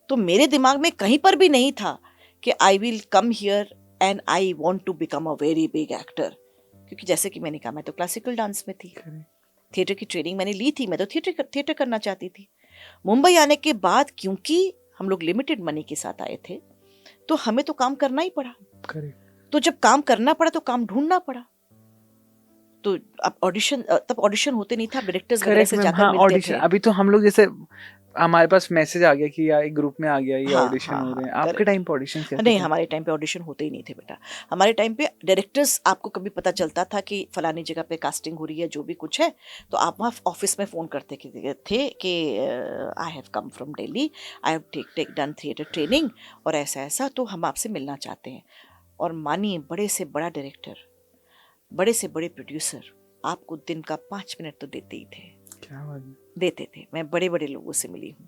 तो मेरे दिमाग में कहीं पर भी नहीं था कि I will come here and I want to become a very big actor, क्योंकि जैसे कि मैंने कहा मैं तो क्लासिकल डांस में थी, थिएटर की ट्रेनिंग मैंने ली थी, मैं तो थिएटर करना चाहती थी। मुंबई आने के बाद क्योंकि हम लोग लिमिटेड मनी के साथ आए थे तो हमें तो काम करना ही पड़ा। तो जब काम करना पड़ा तो काम ढूंढना पड़ा। तो अब ऑडिशन, तब ऑडिशन होते नहीं था, डायरेक्टर्स वगैरह से जाकर हाँ, मिलते ऑडिशन थे। अभी तो हम लोग जैसे हमारे पास मैसेज आ गया कि यार एक ग्रुप में आ गया ये हाँ, ऑडिशन हाँ, हो रहे हैं। हाँ, आपके correct। टाइम पे ऑडिशन कैसे नहीं, थे? हमारे टाइम पे ऑडिशन होते ही नहीं थे बेटा। हमारे टाइम पे डायरेक्टर्स, आपको कभी पता चलता था कि फलानी जगह पे कास्टिंग हो रही है, जो भी कुछ है, तो आप वहाँ ऑफिस में फ़ोन करते थे कि I have come from Delhi, I have done theatre training और ऐसा ऐसा, तो हम आपसे मिलना चाहते हैं। और मानिए, बड़े से बड़ा डायरेक्टर, बड़े से बड़े प्रोड्यूसर आपको दिन का 5 मिनट तो देते ही थे। क्या बात है। देते थे। मैं बड़े बड़े लोगों से मिली हूँ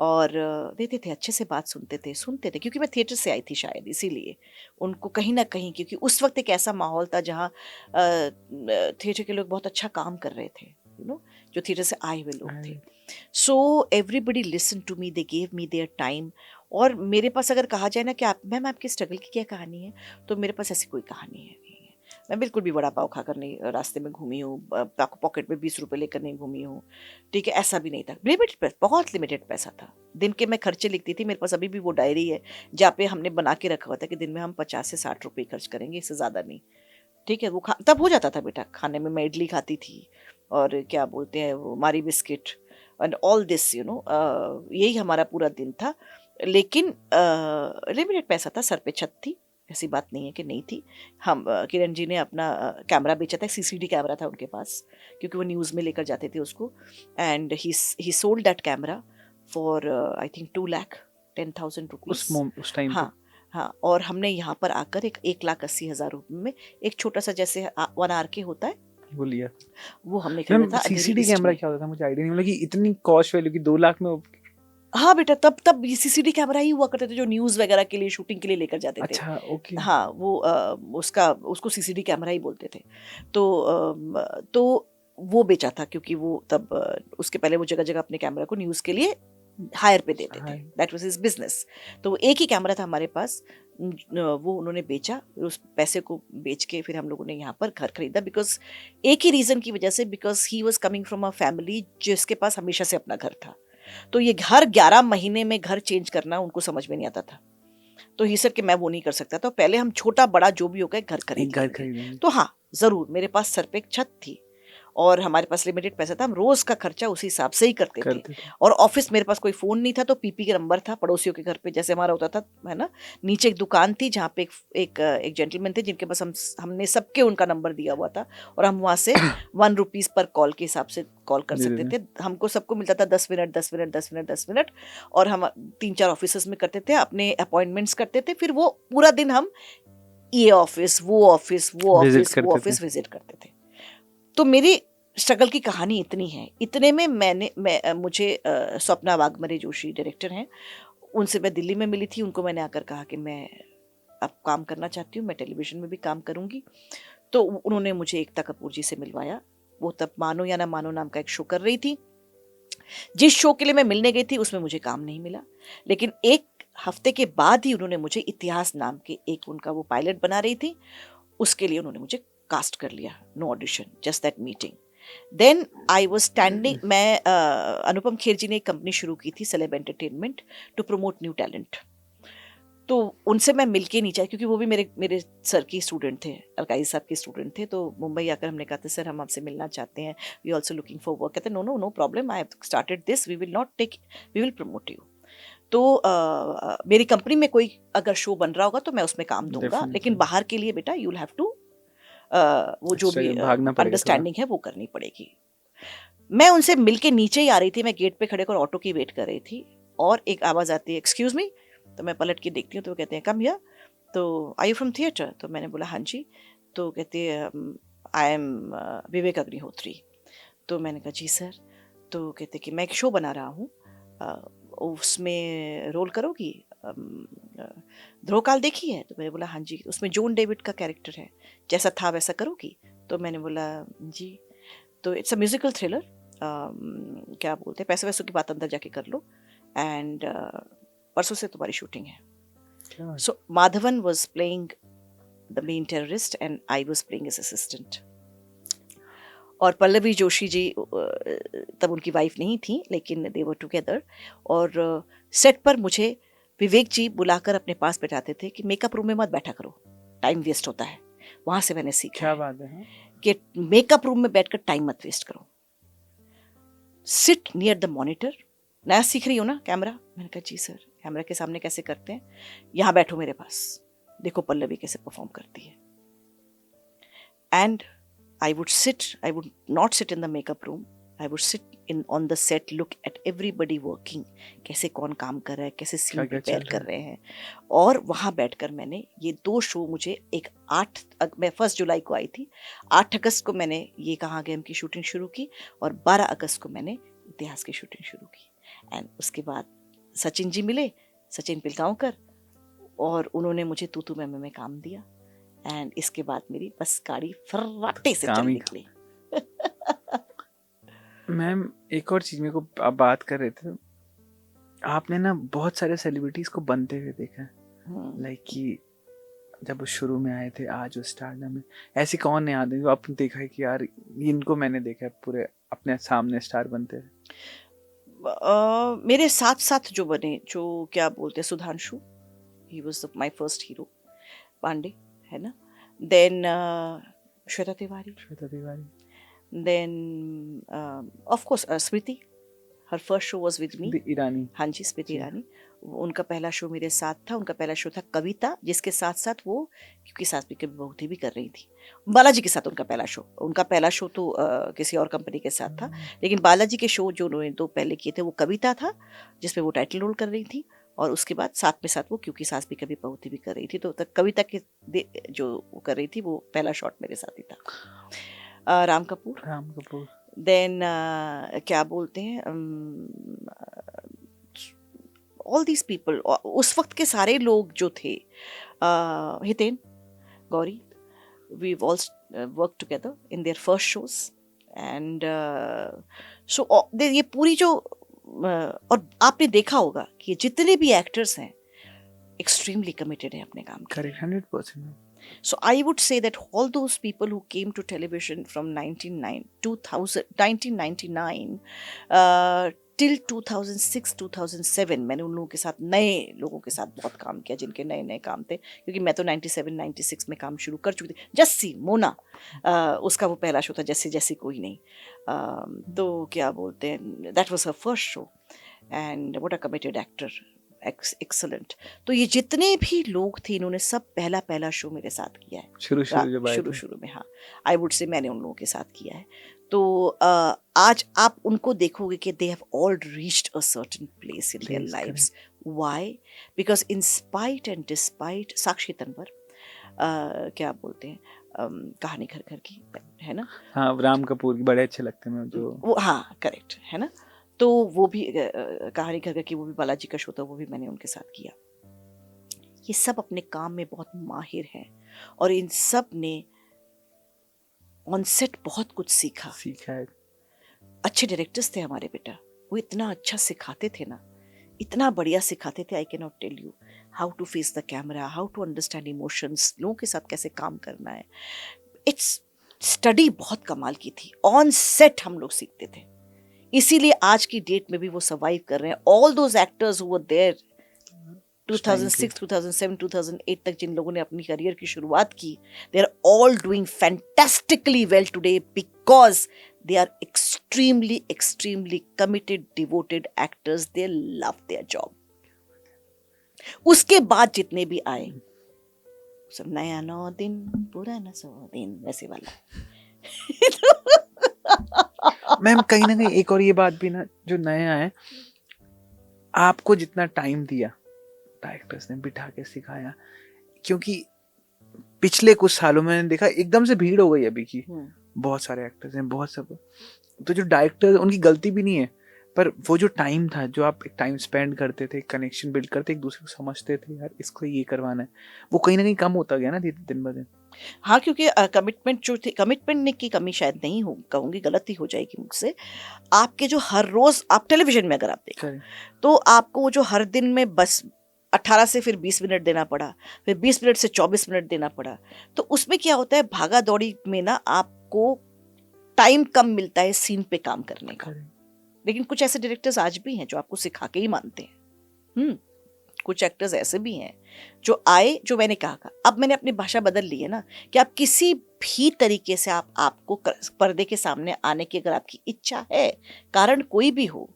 और देते थे, अच्छे से बात सुनते थे, क्योंकि मैं थिएटर से आई थी शायद इसीलिए उनको कहीं ना कहीं, क्योंकि उस वक्त एक ऐसा माहौल था जहाँ थिएटर के लोग बहुत अच्छा काम कर रहे थे, जो थिएटर से आए हुए लोग थे। So everybody listen to me, they gave me their time. और मेरे पास अगर कहा जाए ना कि आप मैम आपकी स्ट्रगल की क्या कहानी है, तो मेरे पास ऐसी कोई कहानी है नहीं है। मैं बिल्कुल भी वड़ा पाव खाकर नहीं रास्ते में घूमी हूँ, पॉकेट में 20 रुपए लेकर नहीं घूमी हूँ, ठीक है, ऐसा भी नहीं था। लिमिटेड पैसा, बहुत लिमिटेड पैसा था। दिन के मैं खर्चे लिखती थी, मेरे पास अभी भी वो डायरी है जहाँ पे हमने बना के रखा हुआ था कि दिन में हम 50 से 60 रुपये खर्च करेंगे, इससे ज़्यादा नहीं, ठीक है। वो तब हो जाता था बेटा। खाने में मैं इडली खाती थी और क्या बोलते हैं वो मारी बिस्किट एंड ऑल दिस, यही हमारा पूरा दिन था। लेकिन लिमिटेड पैसा था, सर पे छत थी, ऐसी बात नहीं है कि नहीं थी। हम किरण जी ने अपना कैमरा बेचा था, सीसीडी कैमरा था उनके पास, क्योंकि वो न्यूज़ में लेकर जाते थे उसको, and he sold that camera for I think 2,10,000 rupees उस टाइम हाँ हाँ। और हमने यहाँ पर आकर 1,80,000 रुपये में एक छोटा सा जैसे 1 आर के होता है वो लिया। वो हमने खरीदा था। सीसीडी कैमरा क्या होता था मुझे आइडिया नहीं, मतलब कि इतनी कॉस्ट वैल्यू की 2 लाख में हाँ बेटा, तब ये सीसीडी कैमरा ही हुआ करते थे जो न्यूज़ वगैरह के लिए, शूटिंग के लिए लेकर जाते थे। अच्छा, ओके। हाँ, वो उसको सीसीडी कैमरा ही बोलते थे। तो वो बेचा था, क्योंकि वो तब उसके पहले वो जगह जगह अपने कैमरा को न्यूज़ के लिए हायर पे देते थे। That was his business. तो वो एक ही कैमरा था हमारे पास, वो उन्होंने बेचा। उस पैसे को बेच के फिर हम लोगों ने यहाँ पर घर खरीदा, बिकॉज एक ही रीज़न की वजह से, because he was coming from a family जिसके पास हमेशा से अपना घर था। तो ये हर 11 महीने में घर चेंज करना उनको समझ में नहीं आता था। तो ही सर कि मैं वो नहीं कर सकता, तो पहले हम छोटा बड़ा जो भी होगा घर खरीदेंगे। तो हाँ, ज़रूर मेरे पास सर पे एक छत थी और हमारे पास लिमिटेड पैसा था, हम रोज का खर्चा उसी हिसाब से ही करते थे। और ऑफिस, मेरे पास कोई फ़ोन नहीं था, तो पीपी का नंबर था पड़ोसियों के घर पे, जैसे हमारा होता था, है ना। नीचे एक दुकान थी जहाँ पे एक जेंटलमैन थे जिनके पास हमने सबके उनका नंबर दिया हुआ था, और हम वहाँ से 1 रुपीज़ पर कॉल के हिसाब से कॉल कर सकते थे। हमको सबको मिलता था 10 मिनट 10 मिनट 10 मिनट 10 मिनट, और हम 3-4 ऑफिस में करते थे, अपने अपॉइंटमेंट्स करते थे। फिर वो पूरा दिन हम ये ऑफिस वो ऑफिस वो ऑफिस वो ऑफिस विजिट करते थे। तो मेरी स्ट्रगल की कहानी इतनी है। इतने में मुझे स्वप्ना वाघमारे जोशी डायरेक्टर हैं, उनसे मैं दिल्ली में मिली थी। उनको मैंने आकर कहा कि मैं अब काम करना चाहती हूँ, मैं टेलीविज़न में भी काम करूँगी। तो उन्होंने मुझे एकता कपूर जी से मिलवाया। वो तब मानो या ना मानो नाम का एक शो कर रही थी। जिस शो के लिए मैं मिलने गई थी उसमें मुझे काम नहीं मिला, लेकिन 1 हफ्ते के बाद ही उन्होंने मुझे इतिहास नाम के एक उनका वो पायलट बना रही थी, उसके लिए उन्होंने मुझे कास्ट कर लिया। No audition, just that meeting. Then I was standing. मैं अनुपम खेर जी ने एक कंपनी शुरू की थी, Celeb Entertainment, to promote new talent. तो उनसे मैं मिलके नहीं चाहिए, क्योंकि वो भी मेरे सर की स्टूडेंट थे, अलकाई साहब के स्टूडेंट थे। तो मुंबई आकर हमने कहा था, सर हम आपसे मिलना चाहते हैं, we also looking for work. कहते no problem, I have started this, we will promote you. तो मेरी कंपनी में कोई अगर शो बन रहा होगा तो मैं उसमें काम दूंगा, लेकिन बाहर के लिए बेटा यू विल हैव टू वो जो भी अंडरस्टैंडिंग है वो करनी पड़ेगी। मैं उनसे मिलके नीचे ही आ रही थी, मैं गेट पे खड़े होकर ऑटो की वेट कर रही थी, और एक आवाज़ आती है, एक्सक्यूज़ मी। तो मैं पलट के देखती हूँ, तो वो कहते हैं कम हियर। तो आई यू फ्रॉम थिएटर? तो मैंने बोला हाँ जी। तो कहते हैं आई एम विवेक अग्निहोत्री। तो मैंने कहा जी सर। तो कहते कि मैं एक शो बना रहा हूँ, उसमें रोल करोगी? ध्रुव काल देखी है? तो मैंने बोला हाँ जी। उसमें जॉन डेविड का कैरेक्टर है, जैसा था वैसा करोगी? तो मैंने बोला जी। तो इट्स अ म्यूजिकल थ्रिलर, क्या बोलते हैं, पैसे वैसों की बात अंदर जाके कर लो। एंड परसों से तुम्हारी शूटिंग है। So Madhavan was playing the main terrorist and I was playing as assistant. और पल्लवी जोशी जी तब उनकी वाइफ नहीं थी, लेकिन दे वर टुगेदर। और सेट पर मुझे विवेक जी बुलाकर अपने पास बैठाते थे कि मेकअप रूम में मत बैठा करो, टाइम वेस्ट होता है। वहां से मैंने सीखा क्या बात है। कि मेकअप रूम में बैठकर टाइम मत वेस्ट करो, सिट नियर द मॉनिटर। नया सीख रही हो ना कैमरा? मैंने कहा जी सर, कैमरा के सामने कैसे करते हैं? यहाँ बैठो मेरे पास, देखो पल्लवी कैसे परफॉर्म करती है। And I would not sit in the makeup room. I would sit on the set, look at everybody working. कैसे कौन काम कर रहा है, कैसे सीन प्रिपेयर कर रहे हैं। और वहाँ बैठकर मैंने ये 2 शो, मुझे एक मैं 1 जुलाई को आई थी, 8 अगस्त को मैंने ये कहाँ गेम की शूटिंग शुरू की, और 12 अगस्त को मैंने इतिहास की शूटिंग शुरू की। एंड उसके बाद सचिन जी मिले, सचिन पिलगांवकर, और उन्होंने मुझे तू में काम दिया। एंड इसके बाद मेरी बस गाड़ी फर्राटे से चल निकली। मैम एक और चीज मेरे को आप बात कर रहे थे, आपने ना बहुत सारे सेलिब्रिटीज को बनते हुए देखा है, लाइक कि जब वो शुरू में आए थे, आज वो स्टारडम में, ऐसी कौन याद है जो आपने देखा है कि यार इनको मैंने देखा है पूरे अपने सामने स्टार बनते हैं? मेरे साथ साथ जो बने, जो क्या बोलते हैं, Sudhanshu, he was my first hero, Pandey है ना, then Shweta Tiwari, then of course Smriti, her first show was with me, Irani. हाँ जी, स्मृति ईरानी। उनका पहला शो मेरे साथ था। उनका पहला शो था कविता, जिसके साथ साथ वो क्योंकि सास भी कभी बहू थी भी कर रही थी। बालाजी के साथ उनका पहला शो तो किसी और कंपनी के साथ था, लेकिन बालाजी के शो जो उन्होंने 2 पहले किए थे, वो कविता था जिसमें वो टाइटल रोल कर रही थी, और उसके बाद साथ में साथ वो क्योंकि सास भी कभी बहू थी भी कर रही थी। तो कविता के जो वो कर रही थी, वो पहला शॉट मेरे साथ ही था। राम कपूर, देन क्या बोलते हैं, ऑल दीज पीपल, उस वक्त के सारे लोग जो थे, Hiten, Gauri, we all work together in their first shows. And so ये पूरी जो और आपने देखा होगा कि जितने भी एक्टर्स हैं एक्सट्रीमली कमिटेड हैं अपने काम के। Correct, 100%। So I would say that all those people who came to television from 1999 till 2006-2007, मैंने उन लोगों के साथ, नए लोगों के साथ बहुत काम किया जिनके नए नए काम थे, क्योंकि मैं तो 97-96 में काम शुरू कर चुकी थी। जस्सी मोना, उसका वो पहला शो था, जैसे कोई नहीं। तो क्या बोलते हैं, that was her first show, and what a committed actor, excellent. तो ये जितने भी लोग थे, इन्होंने सब पहला शो मेरे साथ किया है शुरू में। हाँ, आई वुड से मैंने उन लोगों के साथ किया है। तो आज आप उनको देखोगे कि they have all reached a certain place in their lives. Why? Because in spite and despite, Sakshi Tanwar, क्या बोलते हैं, कहानी घर घर की है ना, हाँ, राम कपूर की बड़े अच्छे लगते हैं जो वो, हाँ करेक्ट है ना। तो वो भी कहानी घर घर की, वो भी बालाजी का शो था, वो भी मैंने उनके साथ किया। ये सब अपने काम में बहुत माहिर हैं, और इन सब ने ऑन सेट बहुत कुछ सीखा है। अच्छे डायरेक्टर्स थे हमारे बेटा, वो इतना अच्छा सिखाते थे ना, इतना बढ़िया सिखाते थे। I can not tell you how to face the camera, how to understand emotions, लोगों के साथ कैसे काम करना है। इट्स स्टडी बहुत कमाल की थी, ऑन सेट हम लोग सीखते थे, इसीलिए आज की डेट में भी वो सर्वाइव कर रहे हैं। All those actors who were there 2006, 2007, 2008 तक, जिन लोगों ने अपनी करियर की शुरुआत की, they are all doing fantastically well today because they are extremely committed, devoted actors. They love their job. उसके बाद जितने भी आए, सब नया 9 दिन पुराना 100 दिन, वैसे वाला। मैम कहीं ना कहीं एक और ये बात भी ना, जो नए आए, आपको जितना टाइम दिया डायरेक्टर्स ने, बिठा के सिखाया, क्योंकि पिछले कुछ सालों में मैंने देखा एकदम से भीड़ हो गई अभी की, बहुत सारे एक्टर्स हैं, बहुत सब। तो जो डायरेक्टर, उनकी गलती भी नहीं है, पर वो जो टाइम था, जो आप एक टाइम स्पेंड करते थे, कनेक्शन बिल्ड करते, एक दूसरे को समझते थे, यार इसको ये करवाना है, वो कहीं ना कहीं कम होता गया ना दिन ब दिन। हाँ, क्योंकि कमिटमेंट जो थी, कमिटमेंट की कमी शायद नहीं हो, कहूँगी गलती हो जाएगी मुझसे। आपके जो हर रोज आप टेलीविजन में अगर आप देखें तो आपको वो जो हर दिन में बस 18 से फिर 20 मिनट देना पड़ा, फिर 20 मिनट से 24 मिनट देना पड़ा, तो उसमें क्या होता है, भागा दौड़ी में ना आपको टाइम कम मिलता है सीन पे काम करने का। लेकिन कुछ ऐसे डायरेक्टर्स आज भी हैं जो आपको सिखा के ही मानते हैं। कुछ एक्टर्स ऐसे भी हैं जो आए, जो मैंने कहा, अब मैंने अपनी भाषा बदल ली है ना, कि आप किसी भी तरीके से आपको पर्दे के सामने आने की अगर आपकी इच्छा है, कारण कोई भी हो,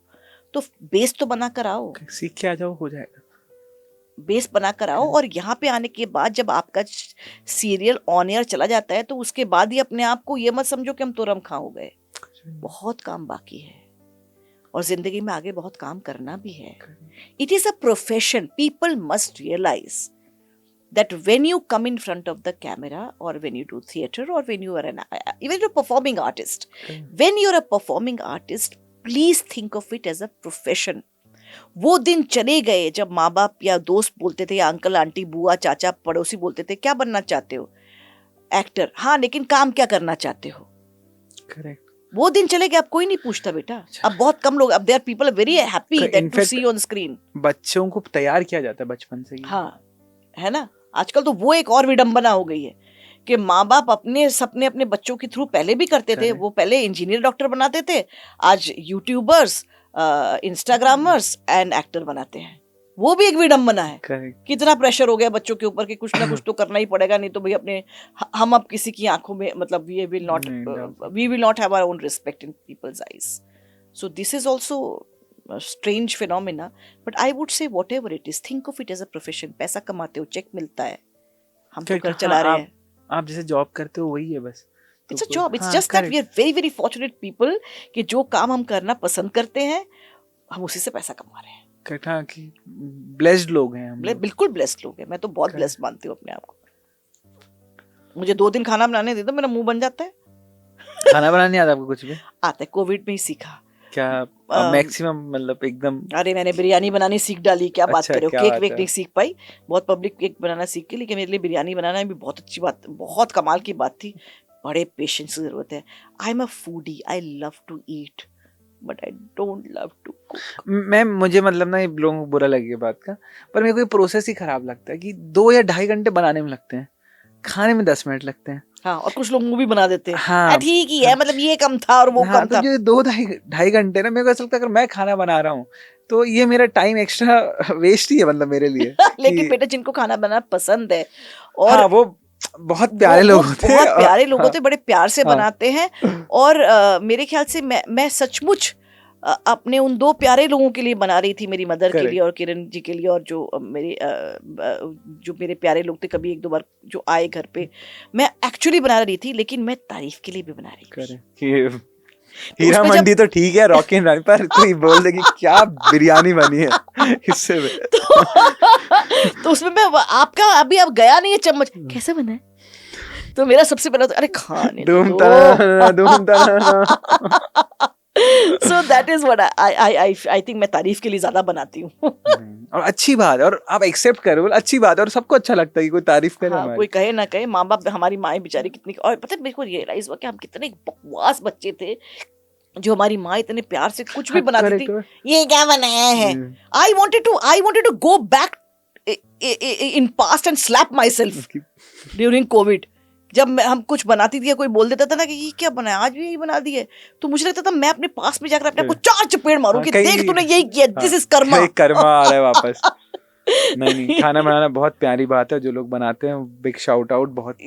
तो बेस तो बना कर आओ, सीख के आ जाओ, हो जाएगा। बेस बना कर आओ। और यहाँ पे आने के बाद जब आपका सीरियल ऑन एयर चला जाता है, तो उसके बाद ही अपने आप को ये मत समझो कि हम तो रम खा हो गए। बहुत काम बाकी है और जिंदगी में आगे बहुत काम करना भी है। It is a profession. People must realise that when you come in front of the camera, or when you do theater, or when you are even a performing artist, when you're a performing artist, please think of it as a profession. वो दिन चले गए जब माँ बाप या दोस्त बोलते थे, या अंकल आंटी बुआ चाचा पड़ोसी बोलते थे, क्या बनना चाहते हो? एक्टर। हाँ, लेकिन काम क्या करना चाहते हो? करेक्ट। वो दिन चले गए, अब कोई नहीं पूछता बेटा। अब बहुत कम लोग, अब there people are very happy that to see on screen. बच्चों को तैयार किया जाता है बचपन से ही। हाँ, है ना। आजकल तो वो एक और विडंबना हो गई है कि माँ बाप अपने सपने अपने बच्चों के थ्रू पहले भी करते थे। वो पहले इंजीनियर डॉक्टर बनाते थे, आज यूट्यूबर्स, इंस्टाग्रामर्स एंड एक्टर बनाते हैं। वो भी एक विडंबना है। कितना प्रेशर हो गया बच्चों के ऊपर कि कुछ ना कुछ तो करना ही पड़ेगा, नहीं तो भाई अपने हम अब किसी की आंखों में, मतलब we will not have our own respect in people's eyes. So this is also strange phenomena, but I would say whatever it is, think of it as a profession. पैसा कमाते हो, चेक मिलता है, हम तो घर चला रहे हैं। आप जैसे जॉब करते हो वही है बस। It's a job. It's just that we are very very fortunate people कि जो काम हम करना पसंद करते हैं, हम उसी से पैसा कमा रहे हैं। कहता कि ब्लेस्ड लोग हैं हम। बिल्कुल ब्लेस्ड लोग हैं। मैं तो बहुत ब्लेस्ड मानती हूँ अपने आप को। मुझे 2 दिन खाना बनाने दे दो, मेरा मुंह बन जाता है। खाना बनाने आता आपको? कुछ भी आता है, कोविड में ही सीखा। क्या मैक्सिमम, मतलब एकदम? अरे मैंने बिरयानी बनानी सीख डाली। क्या बात कर रहे हो? केक वेक नहीं सीख पाई, बहुत पब्लिक केक बनाना सीख के, लेकिन मेरे लिए बिरयानी बनाना भी बहुत अच्छी बात, बहुत कमाल की बात थी। बड़े पेशेंस की जरूरत है। I am a foodie, I love to eat but I don't love to cook. मुझे मतलब ना, ये लोगों को बुरा लगेगा बात का, पर मेरे को ये प्रोसेस ही खराब लगता है कि 2 या 2.5 घंटे बनाने में लगते हैं, खाने में 10 मिनट लगते हैं। हाँ, और कुछ लोग मूवी बना देते हैं। हाँ, ठीक ही है, मतलब ये कम था और वो कम था। तो जो 2-2.5 घंटे ना, मेरे को ऐसा लगता है अगर मैं खाना बना रहा हूँ तो ये मेरा टाइम एक्स्ट्रा वेस्ट ही है, मतलब मेरे लिए। लेकिन बेटा, जिनको खाना बनाना पसंद है, और हाँ, वो बहुत प्यारे लोग होते हैं, बहुत प्यारे लोग होते हैं, बड़े प्यार से बनाते हैं। और मेरे ख्याल से मैं सचमुच अपने उन 2 प्यारे लोगों के लिए बना रही थी, मेरी मदर के लिए और किरण जी के लिए, और जो मेरे प्यारे लोग थे, कभी 1-2 बार जो आए घर पे, मैं एक्चुअली बना रही थी, लेकिन मैं तारीफ के लिए भी बना रही थी। हीरा मंडी तो ठीक है, रॉकी एंड रानी, पर कोई बोल दे कि क्या बिरयानी बनी है इससे तो उसमें मैं आपका अभी अब गया नहीं है चम्मच, कैसे बना है? तो मेरा सबसे पहला तो अरे खाने So that is what I think मैं तारीफ के लिए ज्यादा बनाती हूँ। और अच्छी बात है, और आप एक्सेप्ट करो, अच्छी बात है, और सबको अच्छा लगता है कि कोई तारीफ करे। हाँ, कोई कहे ना कहे, माँ बाप, हमारी माँ बेचारी कितनी, और पता है मेरे को रियलाइज हुआ कि हम कितने बकवास बच्चे थे, जो हमारी माँ इतने प्यार से कुछ भी बनाती थी। ये क्या बनाया है? I wanted to go back in past and slap myself during COVID. जब हम कुछ बनाती थी या कोई बोल देता था ना कि ये क्या बनाया, आज भी यही बना दिए, तो मुझे लगता था मैं अपने पास में जाकर अपने आप को 4 चपेड़ मारूं कि देख तूने यही किया, दिस इज कर्मा। कर्मा आ रहा है वापस। नहीं, खाना बनाना बहुत प्यारी बात है, जो लोग बनाते हैं बिग शाउट आउट, बहुत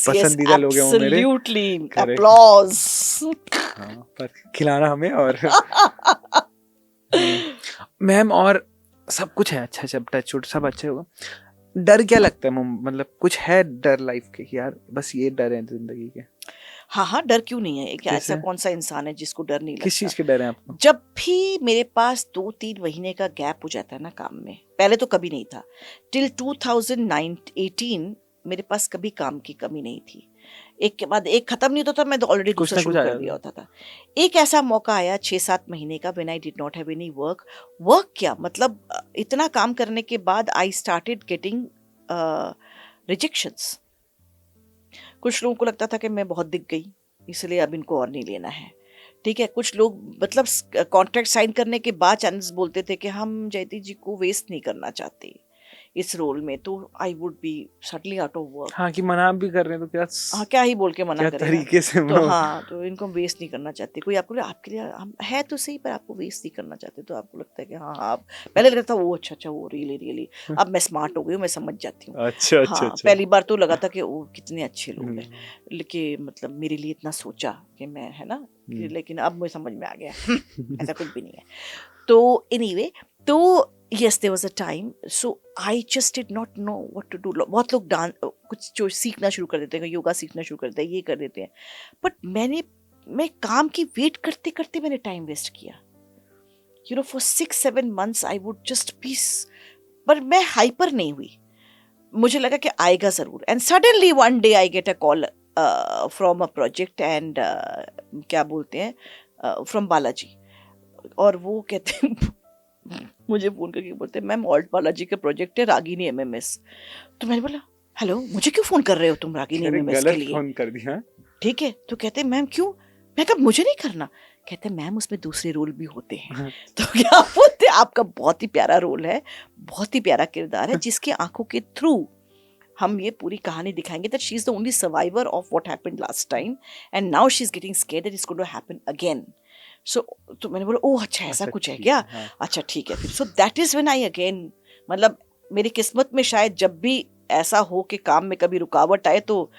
पसंदीदा लोग हैं वो मेरे। Absolutely, applause. पर खिलाना हमें, और मैम, और सब कुछ है अच्छा, सब टच वुड सब अच्छा होगा। डर क्या लगता है, मतलब कुछ है डर लाइफ के कि यार बस ये डर है जिंदगी के? हाँ, डर क्यों नहीं है? एक ऐसा कौन सा इंसान है जिसको डर नहीं लगता? किस चीज के डर है आपको? जब भी मेरे पास 2-3 महीने का गैप हो जाता है ना काम में, पहले तो कभी नहीं था, टिल 2018 मेरे पास कभी काम की कमी नहीं थी। एक के बाद एक खत्म नहीं होता था, मैं तो ऑलरेडी कुछ दूसरा ना शुरू कुछ कर आया दिया होता था। एक ऐसा मौका आया 6-7 महीने का, when I did not have any work क्या मतलब इतना काम करने के बाद आई स्टार्टेड गेटिंग रिजेक्शंस। कुछ लोगों को लगता था कि मैं बहुत दिख गई इसलिए अब इनको और नहीं लेना है, ठीक है। कुछ लोग मतलब कॉन्ट्रैक्ट साइन करने के बाद चैनल्स बोलते थे कि हम जयति जी को वेस्ट नहीं करना चाहते इस रोल में, तो I would be suddenly out of work. हाँ कि मना भी कर रहे हैं तो क्या हाँ क्या ही बोल के मना क्या करेगा। तरीके से तो हाँ, तो इनको वेस्ट नहीं करना चाहते कोई, आपको आपके लिए हम है तो सही पर आपको वेस्ट नहीं करना चाहते, तो आपको लगता है कि हाँ आप पहले लगता था वो अच्छा वो रियली अब मैं स्मार्ट हो गई हूँ, मैं समझ जाती हूँ। अच्छा अच्छा हाँ अच्छा पहली बार तो लगा था कि वो कितने अच्छे लोग हैं, लेकिन मतलब मेरे लिए इतना सोचा कि मैं है ना लेकिन अब मुझे समझ में आ गया ऐसा कुछ भी नहीं है। तो एनीवे तो yes there was a time so I just did not know what to do। बहुत लोग डांस कुछ जो सीखना शुरू कर देते हैं, योगा सीखना शुरू कर देते हैं, ये कर देते हैं, बट मैं काम की वेट करते करते मैंने टाइम वेस्ट किया, you know for 6-7 months I would just be, पर मैं हाइपर नहीं हुई, मुझे लगा कि आएगा जरूर, and suddenly one day I get a call from a project and क्या बोलते हैं फ्रॉम बालाजी, और वो कहते हैं मुझे फोन करके बोलते हैं मैम ऑल्ट बालाजी का प्रोजेक्ट है रागिनी एमएमएस। तो मैंने बोला हेलो मुझे क्यों फोन कर रहे हो तुम रागिनी एमएमएस के लिए, फोन कर दिया, ठीक है। तो कहते हैं मैम क्यों, मैं कहा मुझे नहीं करना, कहते हैं मैम उसमें दूसरे रोल भी होते हैं। तो क्या बोलते हैं आपका बहुत ही प्यारा रोल है, बहुत ही प्यारा किरदार है जिसके आंखों के थ्रू हम ये पूरी कहानी दिखाएंगे that she is the only survivor of what happened last time and now she is getting scared that it's going to happen again. So तो मैंने बोला ओह अच्छा ऐसा कुछ है क्या, अच्छा ठीक है फिर। So that is when I again, मतलब मेरी किस्मत में शायद जब भी ऐसा हो कि काम में कभी रुकावट आए तो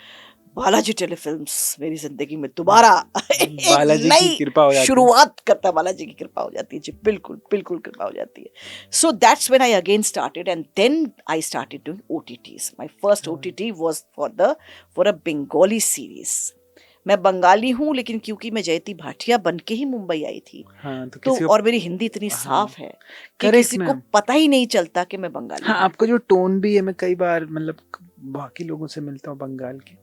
बालाजी टेलीफिल्म्स मेरी जिंदगी में दोबारा बालाजी की कृपा हो जाती है, शुरुआत करता, बालाजी की कृपा हो जाती है जी, बिल्कुल बिल्कुल कृपा हो जाती है। So that's when I again started and then I started doing OTTs. My first OTT was for a Bengali series. मैं बंगाली हूँ लेकिन क्योंकि मैं जयति भाटिया बन के ही मुंबई आई थी, हाँ, तो और मेरी हिंदी इतनी साफ है कि Correct, किसी को ma'am। पता ही नहीं चलता कि मैं बंगाली हाँ हूँ। आपका जो टोन भी है, मैं कई बार मतलब बाकी लोगों से मिलता हूँ बंगाल के,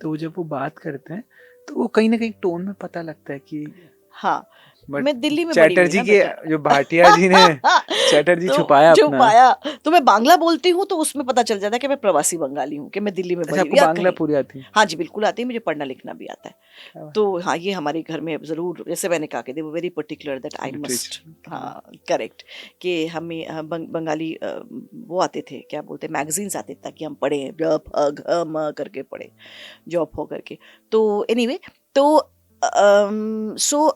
तो वो जब वो बात करते हैं तो वो कहीं ना कहीं टोन में पता लगता है कि हाँ But मैं दिल्ली में बड़ी हुई चैटर्जी ना के बेटा। जो भाटिया जी ने चैटर्जी तो छुपाया अपना। छुपाया तो मैं बांग्ला बोलती हूँ तो उसमें पता चल जाता है कि मैं प्रवासी बंगाली हूँ, कि मैं दिल्ली में अच्छा बड़ी आपको हुई या बांग्ला कहीं। पूरी आती है? हाँ जी बिल्कुल आती है, मुझे पढ़ना लिखना भी आता क्या है। बात। तो हाँ ये हमारे घर में जरूर, जैसे मैंने कहा कि they were very particular that I must, हाँ करेक्ट, कि हमें बंगाली वो आते थे क्या बोलते हैं मैगजीन्स आते थे ताकि हम पढ़ें, करके पढ़े जॉब हो करके। तो एनीवे तो सो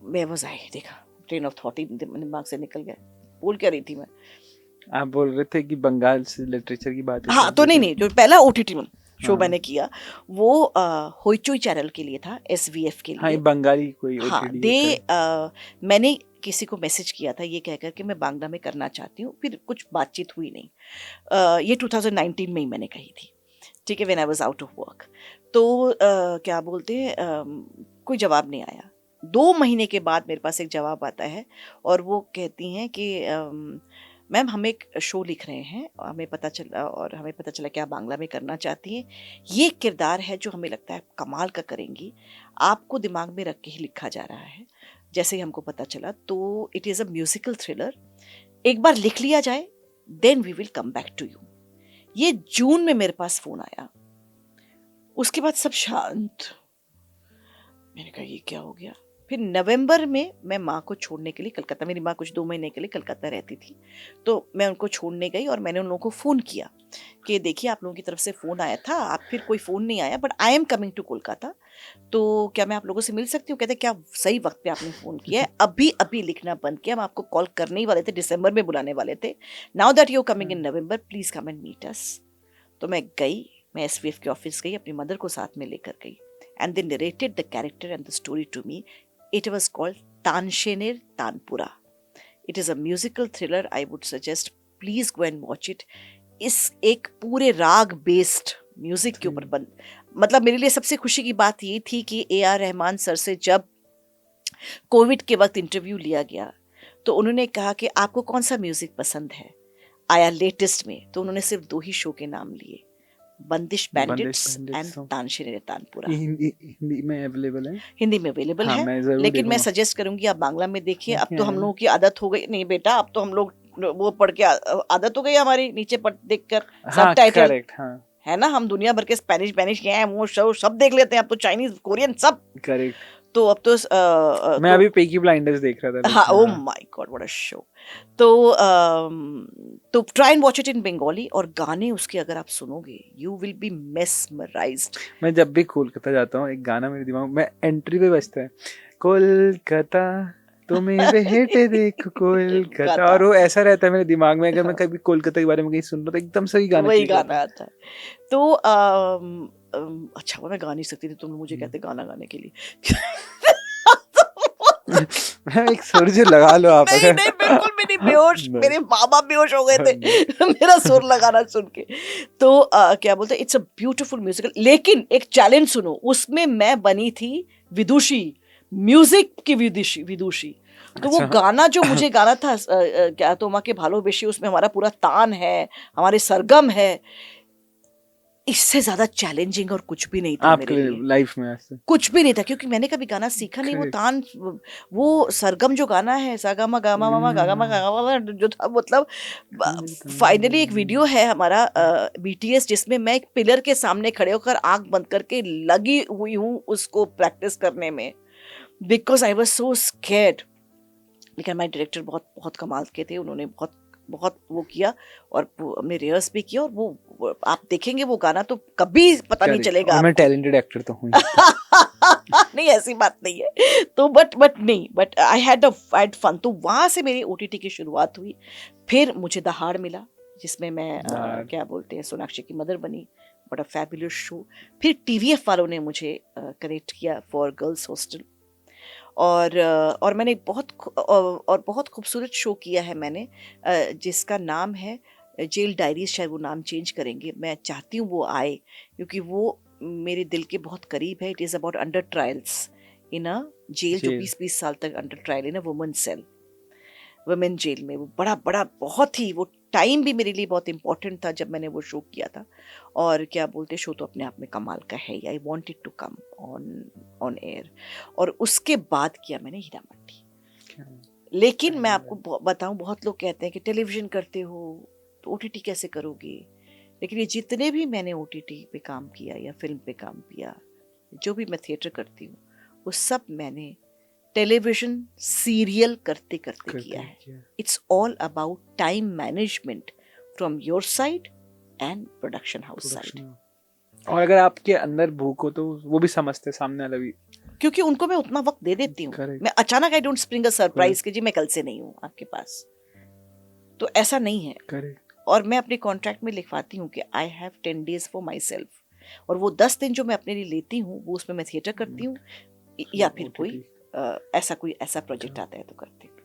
मैं वाज आई देखा ट्रेन ऑफ थॉट ही दिमाग से निकल गया, बोल क्या रही थी मैं। आप बोल रहे थे कि बंगाल से लिटरेचर की बात है। हाँ तो नहीं जो पहला ओटीटी शो हाँ। मैंने किया वो होइचोई चैनल के लिए था, एसवीएफ के हाँ ये लिए। बंगाली कोई हाँ OTT मैंने किसी को मैसेज किया था ये कहकर कि मैं बांग्ला में करना चाहती हूँ, फिर कुछ बातचीत हुई नहीं। ये 2019 में ही मैंने कही थी, ठीक है, when I was out of work. तो क्या बोलते हैं कोई जवाब नहीं आया। 2 महीने के बाद मेरे पास एक जवाब आता है और वो कहती हैं कि मैम हम एक शो लिख रहे हैं, हमें पता चला कि आप बांग्ला में करना चाहती हैं, ये किरदार है जो हमें लगता है कमाल का करेंगी, आपको दिमाग में रख के ही लिखा जा रहा है। जैसे ही हमको पता चला तो it is a musical thriller, एक बार लिख लिया जाए then we will come back to you. ये जून में मेरे पास फोन आया, उसके बाद सब शांत। मैंने कहा ये क्या हो गया। फिर नवंबर में मैं माँ को छोड़ने के लिए कलकत्ता, मेरी माँ कुछ 2 महीने के लिए कलकत्ता रहती थी, तो मैं उनको छोड़ने गई और मैंने उन लोगों को फ़ोन किया कि देखिए आप लोगों की तरफ से फ़ोन आया था, आप फिर कोई फ़ोन नहीं आया, but I am coming to Kolkata, तो क्या मैं आप लोगों से मिल सकती हूँ। कहते क्या सही वक्त पे आपने फ़ोन किया है, अभी अभी लिखना बंद किया, हम आपको कॉल करने ही वाले थे, दिसंबर में बुलाने वाले थे, now that you are coming in November please come and meet us. तो मैं गई, मैं एसवीएफ के ऑफिस गई, अपनी मदर को साथ में लेकर गई, and they narrated the character and the story to me. It was called Tanshener Tanpura. It is a musical thriller. I would suggest please go and watch it. इस एक पूरे राग बेस्ड म्यूजिक के ऊपर बन, मतलब मेरे लिए सबसे खुशी की बात ये थी कि AR रहमान सर से जब कोविड के वक्त इंटरव्यू लिया गया तो उन्होंने कहा कि आपको कौन सा म्यूजिक पसंद है आया लेटेस्ट में, तो उन्होंने सिर्फ 2 ही शो के नाम लिए, बंदिश bandits and Bandits song. Tansen tanpura. ये हिंदी में अवेलेबल है? हिंदी में अवेलेबल हाँ, है, मैं जरूर लेकिन मैं देखूंगा। सजेस्ट करूंगी आप बांग्ला में देखिए। अब तो देखिए, हम लोगों की आदत हो गई, नहीं बेटा, अब तो हम लोग वो पढ़ के आदत हो गई हमारी नीचे पढ़ देखकर हाँ सबटाइटल, करेक्ट, हाँ है ना। हम दुनिया भर के स्पेनिश ये हैं वो सब देख लेते हैं, अब तो चाइनीज कोरियन सब। करेक्ट। तो अब तो मैं अभी पीकी ब्लाइंडर्स देख रहा था। हाँ, oh my god what a show. तो try and watch it in Bengali, और गाने उसके अगर आप सुनोगे यू विल बी मेस्मराइज्ड। मैं जब भी कोलकाता जाता हूँ, एक गाना मेरे दिमाग में एंट्री पे बजता है, कोलकाता तुम्हें बेटे देखो कोलकाता, और वो ऐसा रहता है मेरे दिमाग में। अगर मैं कभी कोलकाता के बारे में कहीं सुन रहा हूँ तो एकदम सही गाना वही click होता गाना आता है। तो अच्छा वो मैं गा नहीं सकती थी, तुम मुझे कहते गाना गाने के लिए। है। मैं एक सुर जो लगा लो आप। नहीं नहीं, बिल्कुल भी नहीं, बेहोश, नहीं। मेरे माँ बाप बेहोश हो गए थे मेरा सुर लगाना सुन के। तो क्या बोलते, इट्स अ ब्यूटीफुल म्यूजिकल। लेकिन एक चैलेंज सुनो, उसमें मैं बनी थी विदुषी, म्यूजिक की विदुषी। तो वो अच्छा। गाना जो मुझे गाना था, क्या तो माँ के भालो बेशी, उसमें हमारा पूरा तान है, हमारे सरगम है। इससे ज्यादा चैलेंजिंग और कुछ भी नहीं था आपके मेरे लिए, लाइफ में ऐसे कुछ भी नहीं था, क्योंकि मैंने कभी गाना सीखा नहीं। वो Correct. तान, वो सरगम जो गाना है, सागामा गामा मामा गागामा गागामा, जो था, मतलब फाइनली एक वीडियो है हमारा बीटीएस, जिसमें मैं एक पिलर के सामने खड़े होकर आंख बंद करके लगी हुई हूँ उसको प्रैक्टिस करने में, because I was so scared. लेकिन हमारे डायरेक्टर बहुत बहुत कमाल के थे, उन्होंने बहुत बहुत वो किया, और हमने रिहर्स भी किया, और वो आप देखेंगे वो गाना तो कभी पता नहीं Correct. चलेगा। और मैं टैलेंटेड एक्टर तो हूँ। नहीं ऐसी बात नहीं है। तो बट आई हैड फन। तो वहां से मेरी ओटीटी की शुरुआत हुई। फिर मुझे दहाड़ मिला, जिसमें मैं दहाड़। क्या बोलते हैं, सोनाक्षी की मदर बनी। But a fabulous show. फिर टीवीएफ वालों ने मुझे कनेक्ट किया फॉर गर्ल्स हॉस्टल, और मैंने बहुत खूबसूरत शो किया है मैंने, जिसका नाम है जेल डायरीज। शायद वो नाम चेंज करेंगे, मैं चाहती हूँ वो आए, क्योंकि वो मेरे दिल के बहुत करीब है। It is about under trials in a jail, जो जेल। 20-20 साल तक under trial in a women cell, women jail में। वो बड़ा बहुत ही, वो टाइम भी मेरे लिए बहुत इंपॉर्टेंट था जब मैंने वो शो किया था। और क्या बोलते, शो तो अपने आप में कमाल का है। I wanted to come on air. और उसके बाद किया मैंने हीरा मंडी। लेकिन मैं आपको बताऊं, बहुत लोग कहते हैं कि टेलीविजन करते हो तो ओटीटी कैसे करोगे। लेकिन ये जितने भी मैंने ओटीटी पे काम किया या फिल्म पे काम किया, जो भी मैं थिएटर करती हूँ, वो सब मैंने टेलीविजन सीरियल करते करते किया है। It's all about time management from your side and production house side. और अगर आपके अंदर भूख हो तो वो भी समझते हैं सामने वाला भी, क्योंकि उनको मैं उतना वक्त दे देती हूँ। Correct. मैं अचानक I don't spring a surprise कि जी मैं कल से नहीं हूँ आपके पास, तो ऐसा नहीं है। करेक्ट। और मैं अपने कॉन्ट्रैक्ट में लिखवाती हूँ कि I have 10 days for my self, और वो 10 दिन जो मैं अपने लिए लेती हूँ, वो उसमें मैं थिएटर करती हूँ, या फिर कोई ऐसा प्रोजेक्ट आता है तो करती हूँ।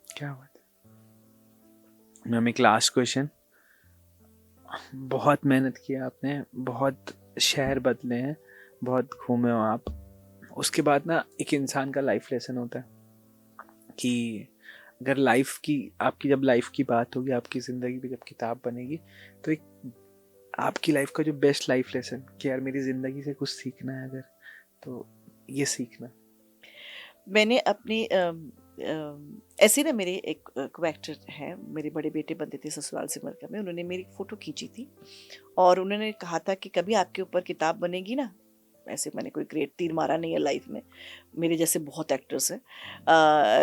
क्या बात है। मैम एक लास्ट क्वेश्चन, बहुत मेहनत किया आपने, बहुत शहर बदले हैं, बहुत घूमे हो आप, उसके बाद ना एक इंसान का लाइफ लेसन होता है कि अगर लाइफ की, आपकी जब लाइफ की बात होगी, आपकी ज़िंदगी भी जब किताब बनेगी, तो एक आपकी लाइफ का जो बेस्ट लाइफ लेसन कि यार मेरी ज़िंदगी से कुछ सीखना है अगर, तो ये सीखना। मैंने अपनी ऐसे ना, मेरे एक को एक्टर है, मेरे बड़े बेटे बनते थे ससुराल सिमर में, उन्होंने मेरी फ़ोटो खींची थी, और उन्होंने कहा था कि कभी आपके ऊपर किताब बनेगी ना। ऐसे मैंने कोई ग्रेट तीर मारा नहीं है लाइफ में, मेरे जैसे बहुत एक्टर्स हैं,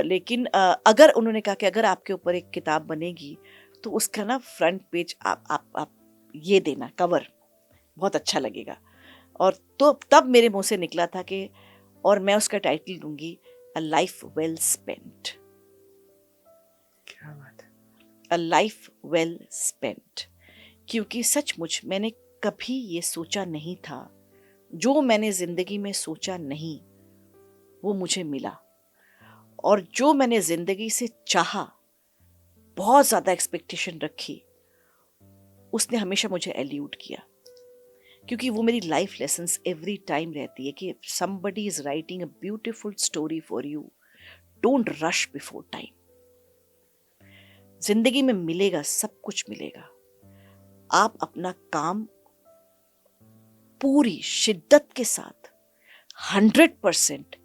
लेकिन अगर उन्होंने कहा कि अगर आपके ऊपर एक किताब बनेगी तो उसका ना फ्रंट पेज आप ये देना, कवर बहुत अच्छा लगेगा। और तो तब मेरे मुंह से निकला था कि, और मैं उसका टाइटल दूंगी अ लाइफ वेल स्पेंट। क्या बात है। अ लाइफ वेल स्पेंट, क्योंकि सचमुच मैंने कभी ये सोचा नहीं था, जो मैंने जिंदगी में सोचा नहीं वो मुझे मिला, और जो मैंने जिंदगी से चाहा, बहुत ज्यादा एक्सपेक्टेशन रखी, उसने हमेशा मुझे एल्यूट किया। क्योंकि वो मेरी लाइफ लेसन्स एवरी टाइम रहती है कि somebody is writing a beautiful story for you, don't rush before time। जिंदगी में मिलेगा, सब कुछ मिलेगा, आप अपना काम पूरी शिद्दत के साथ 100%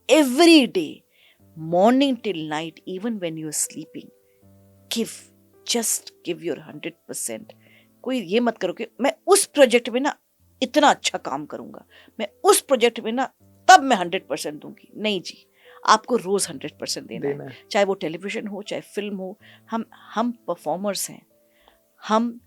every day, morning till night, even when you are sleeping, just give your 100%. कोई ये मत करो कि मैं उस प्रोजेक्ट में ना इतना अच्छा काम करूंगा, मैं उस प्रोजेक्ट में ना तब मैं 100% दूंगी। नहीं जी, आपको रोज 100% देना है, चाहे वो टेलीविजन हो चाहे फिल्म हो। हम परफॉर्मर्स हैं, हम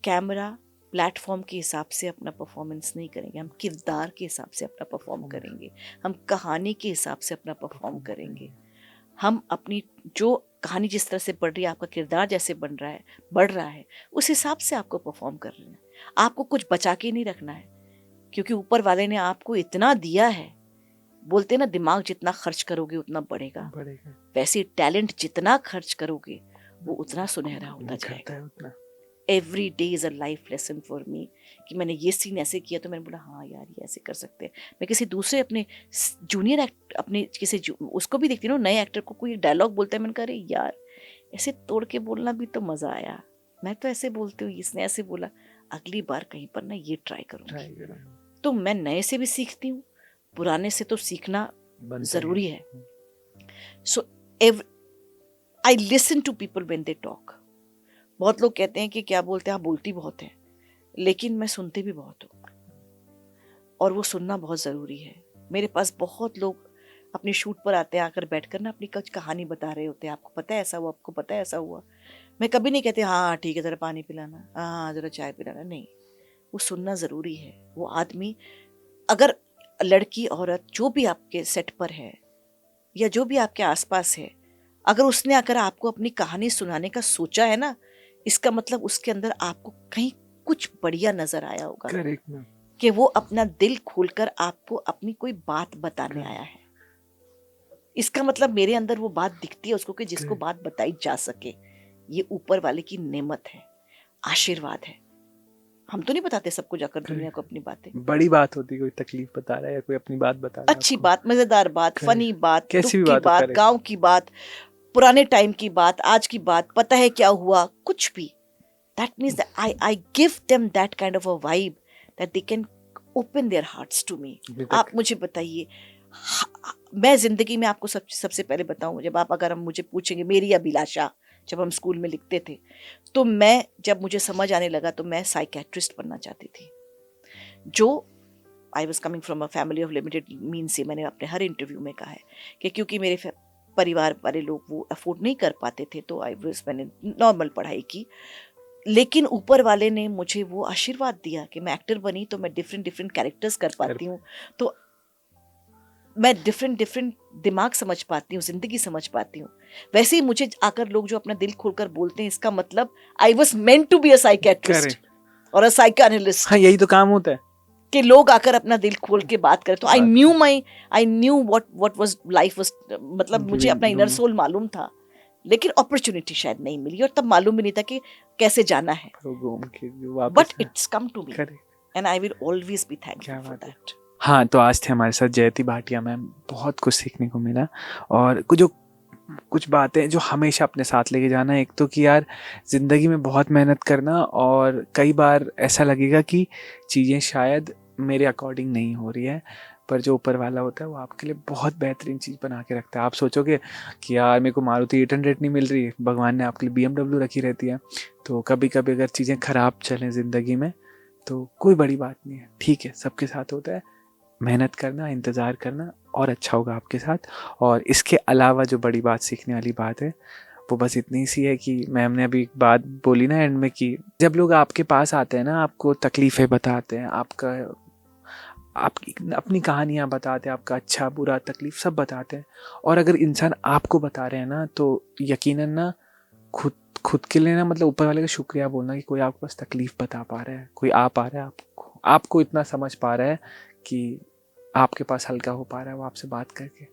कैमरा प्लेटफॉर्म के हिसाब से अपना परफॉर्मेंस नहीं करेंगे, हम किरदार के हिसाब से अपना परफॉर्म करेंगे, हम कहानी के हिसाब से अपना परफॉर्म करेंगे। हम अपनी जो कहानी जिस तरह से बढ़ रही है, आपका किरदार जैसे बढ़ रहा है, उस हिसाब से आपको परफॉर्म कर रहे हैं। आपको कुछ बचा के नहीं रखना है, क्योंकि ऊपर वाले ने आपको इतना दिया है। बोलते ना, दिमाग जितना खर्च करोगे उतना बढ़ेगा। वैसे टैलेंट जितना खर्च करोगे वो उतना सुनहरा होता जाएगा। Every day is a life lesson for me कि मैंने ये सीन ऐसे किया तो मैंने बोला हाँ यार ये ऐसे कर सकते हैं। मैं किसी दूसरे अपने जूनियर अपने उसको भी देखती हूँ, नए एक्टर को कोई डायलॉग बोलता है, मैंने कहा अरे यार ऐसे तोड़ के बोलना भी तो मज़ा आया, मैं तो ऐसे बोलती हूँ, इसने ऐसे बोला, अगली बार कहीं पर ना ये ट्राई करूँगी। तो मैं नए से भी सीखती हूँ, पुराने से तो सीखना ज़रूरी है। So I listen to people when they talk. बहुत लोग कहते हैं कि क्या बोलते हैं, आप बोलती बहुत हैं, लेकिन मैं सुनती भी बहुत हूँ, और वो सुनना बहुत ज़रूरी है। मेरे पास बहुत लोग अपने शूट पर आते हैं, आकर बैठकर ना अपनी कुछ कहानी बता रहे होते हैं, आपको पता है ऐसा हुआ, आपको पता है ऐसा हुआ। मैं कभी नहीं कहती हाँ ठीक है ज़रा पानी पिलाना, हाँ ज़रा चाय पिलाना, नहीं, वो सुनना ज़रूरी है। वो आदमी, अगर लड़की औरत जो भी आपके सेट पर है या जो भी आपके आसपास है, अगर उसने आकर आपको अपनी कहानी सुनाने का सोचा है ना, इसका मतलब उसके अंदर आपको कहीं कुछ बढ़िया नजर आया होगा। करेक्ट, कि वो अपना दिल खोलकर आपको अपनी कोई बात बताने आया है। इसका मतलब मेरे अंदर वो बात दिखती है उसको कि जिसको बात बताई जा सके। ये ऊपर वाले की नेमत है, आशीर्वाद है। हम तो नहीं बताते सबको जाकर दुनिया को अपनी बातें। बड़ी बात होती है, कोई तकलीफ बता रहा है या कोई अपनी बात बता रहा है, अच्छी बात, मजेदार बात, फनी बात, कैसी दुख भी की बात, गांव की बात, पुराने टाइम की बात, आज की बात, पता है क्या हुआ, कुछ भी। That means that I give them that kind of a vibe that they can open their hearts to me. आप मुझे बताइए, मैं जिंदगी में आपको सबसे पहले बताऊं, जब आप अगर हम मुझे पूछेंगे मेरी अभिलाषा, जब हम स्कूल में लिखते थे, तो मैं जब मुझे समझ आने लगा तो मैं साइकेट्रिस्ट बनना चाहती थी। जो I was coming from a family of limited mean से, मैंने अपने हर इंटरव्यू में कहा है कि क्योंकि मेरे परिवार वाले लोग वो अफोर्ड नहीं कर पाते थे, तो मैंने नॉर्मल पढ़ाई की। लेकिन ऊपर वाले ने मुझे वो आशीर्वाद दिया कि मैं एक्टर बनी तो मैं डिफरेंट कैरेक्टर्स कर पाती हूँ, तो मैं डिफरेंट दिमाग समझ पाती हूँ, जिंदगी समझ पाती हूँ। वैसे ही मुझे आकर लोग जो अपना दिल खोलकर बोलते हैं, इसका मतलब I was meant to be a psychiatrist और अ साइकोएनालिस्ट। हाँ, यही तो काम होता है कि लोग आकर अपना दिल खोल के बात करें। तो I knew what was life was, मतलब मुझे अपना इनर सोल मालूम था, लेकिन अपॉर्चुनिटी शायद नहीं मिली, और तब मालूम भी नहीं था कि कैसे जाना है। But it's come to me and I will always be thankful for that. हाँ, तो आज थे हमारे साथ जयति भाटिया मैम, बहुत कुछ सीखने को मिला, और कुछ बातें जो हमेशा अपने साथ लेके जाना। एक तो कि यार ज़िंदगी में बहुत मेहनत करना, और कई बार ऐसा लगेगा कि चीज़ें शायद मेरे अकॉर्डिंग नहीं हो रही है, पर जो ऊपर वाला होता है वो आपके लिए बहुत बेहतरीन चीज़ बना के रखता है। आप सोचोगे कि यार मेरे को मारुति 800 नहीं मिल रही, भगवान ने आपके लिए BMW रखी रहती है। तो कभी कभी अगर चीज़ें ख़राब चलें ज़िंदगी में तो कोई बड़ी बात नहीं है, ठीक है, सबके साथ होता है। मेहनत करना, इंतज़ार करना, और अच्छा होगा आपके साथ। और इसके अलावा जो बड़ी बात, सीखने वाली बात है, वो बस इतनी सी है कि मैम ने अभी एक बात बोली ना एंड में, कि जब लोग आपके पास आते हैं ना, आपको तकलीफ़ें बताते हैं, आपकी अपनी कहानियाँ बताते हैं, आपका अच्छा बुरा तकलीफ़ सब बताते हैं, और अगर इंसान आपको बता रहे हैं ना, तो यकीनन ना खुद के लिए ना, मतलब ऊपर वाले का शुक्रिया बोलना कि कोई आपके पास तकलीफ़ बता पा रहा है, कोई आ पा रहा है आपको इतना समझ पा रहा है कि आपके पास हल्का हो पा रहा है वो आपसे बात करके।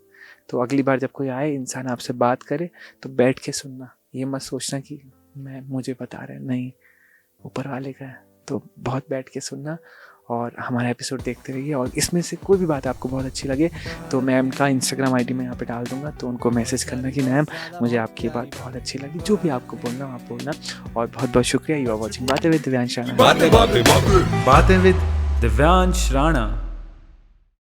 तो अगली बार जब कोई आए, इंसान आपसे बात करे, तो बैठ के सुनना, ये मत सोचना कि मुझे बता रहे हैं, नहीं, ऊपर वाले का है। तो बहुत बैठ के सुनना, और हमारा एपिसोड देखते रहिए। और इसमें से कोई भी बात आपको बहुत अच्छी लगे तो मैम का Instagram ID मैं यहाँ पे डाल दूंगा, तो उनको मैसेज करना कि मैम मुझे आपकी बात बहुत अच्छी लगी, जो भी आपको बोलना आप बोलना। और बहुत बहुत शुक्रिया। यू आर वॉचिंग बातें विद दिव्यांश राणा। बातें विद दिव्यांश राणा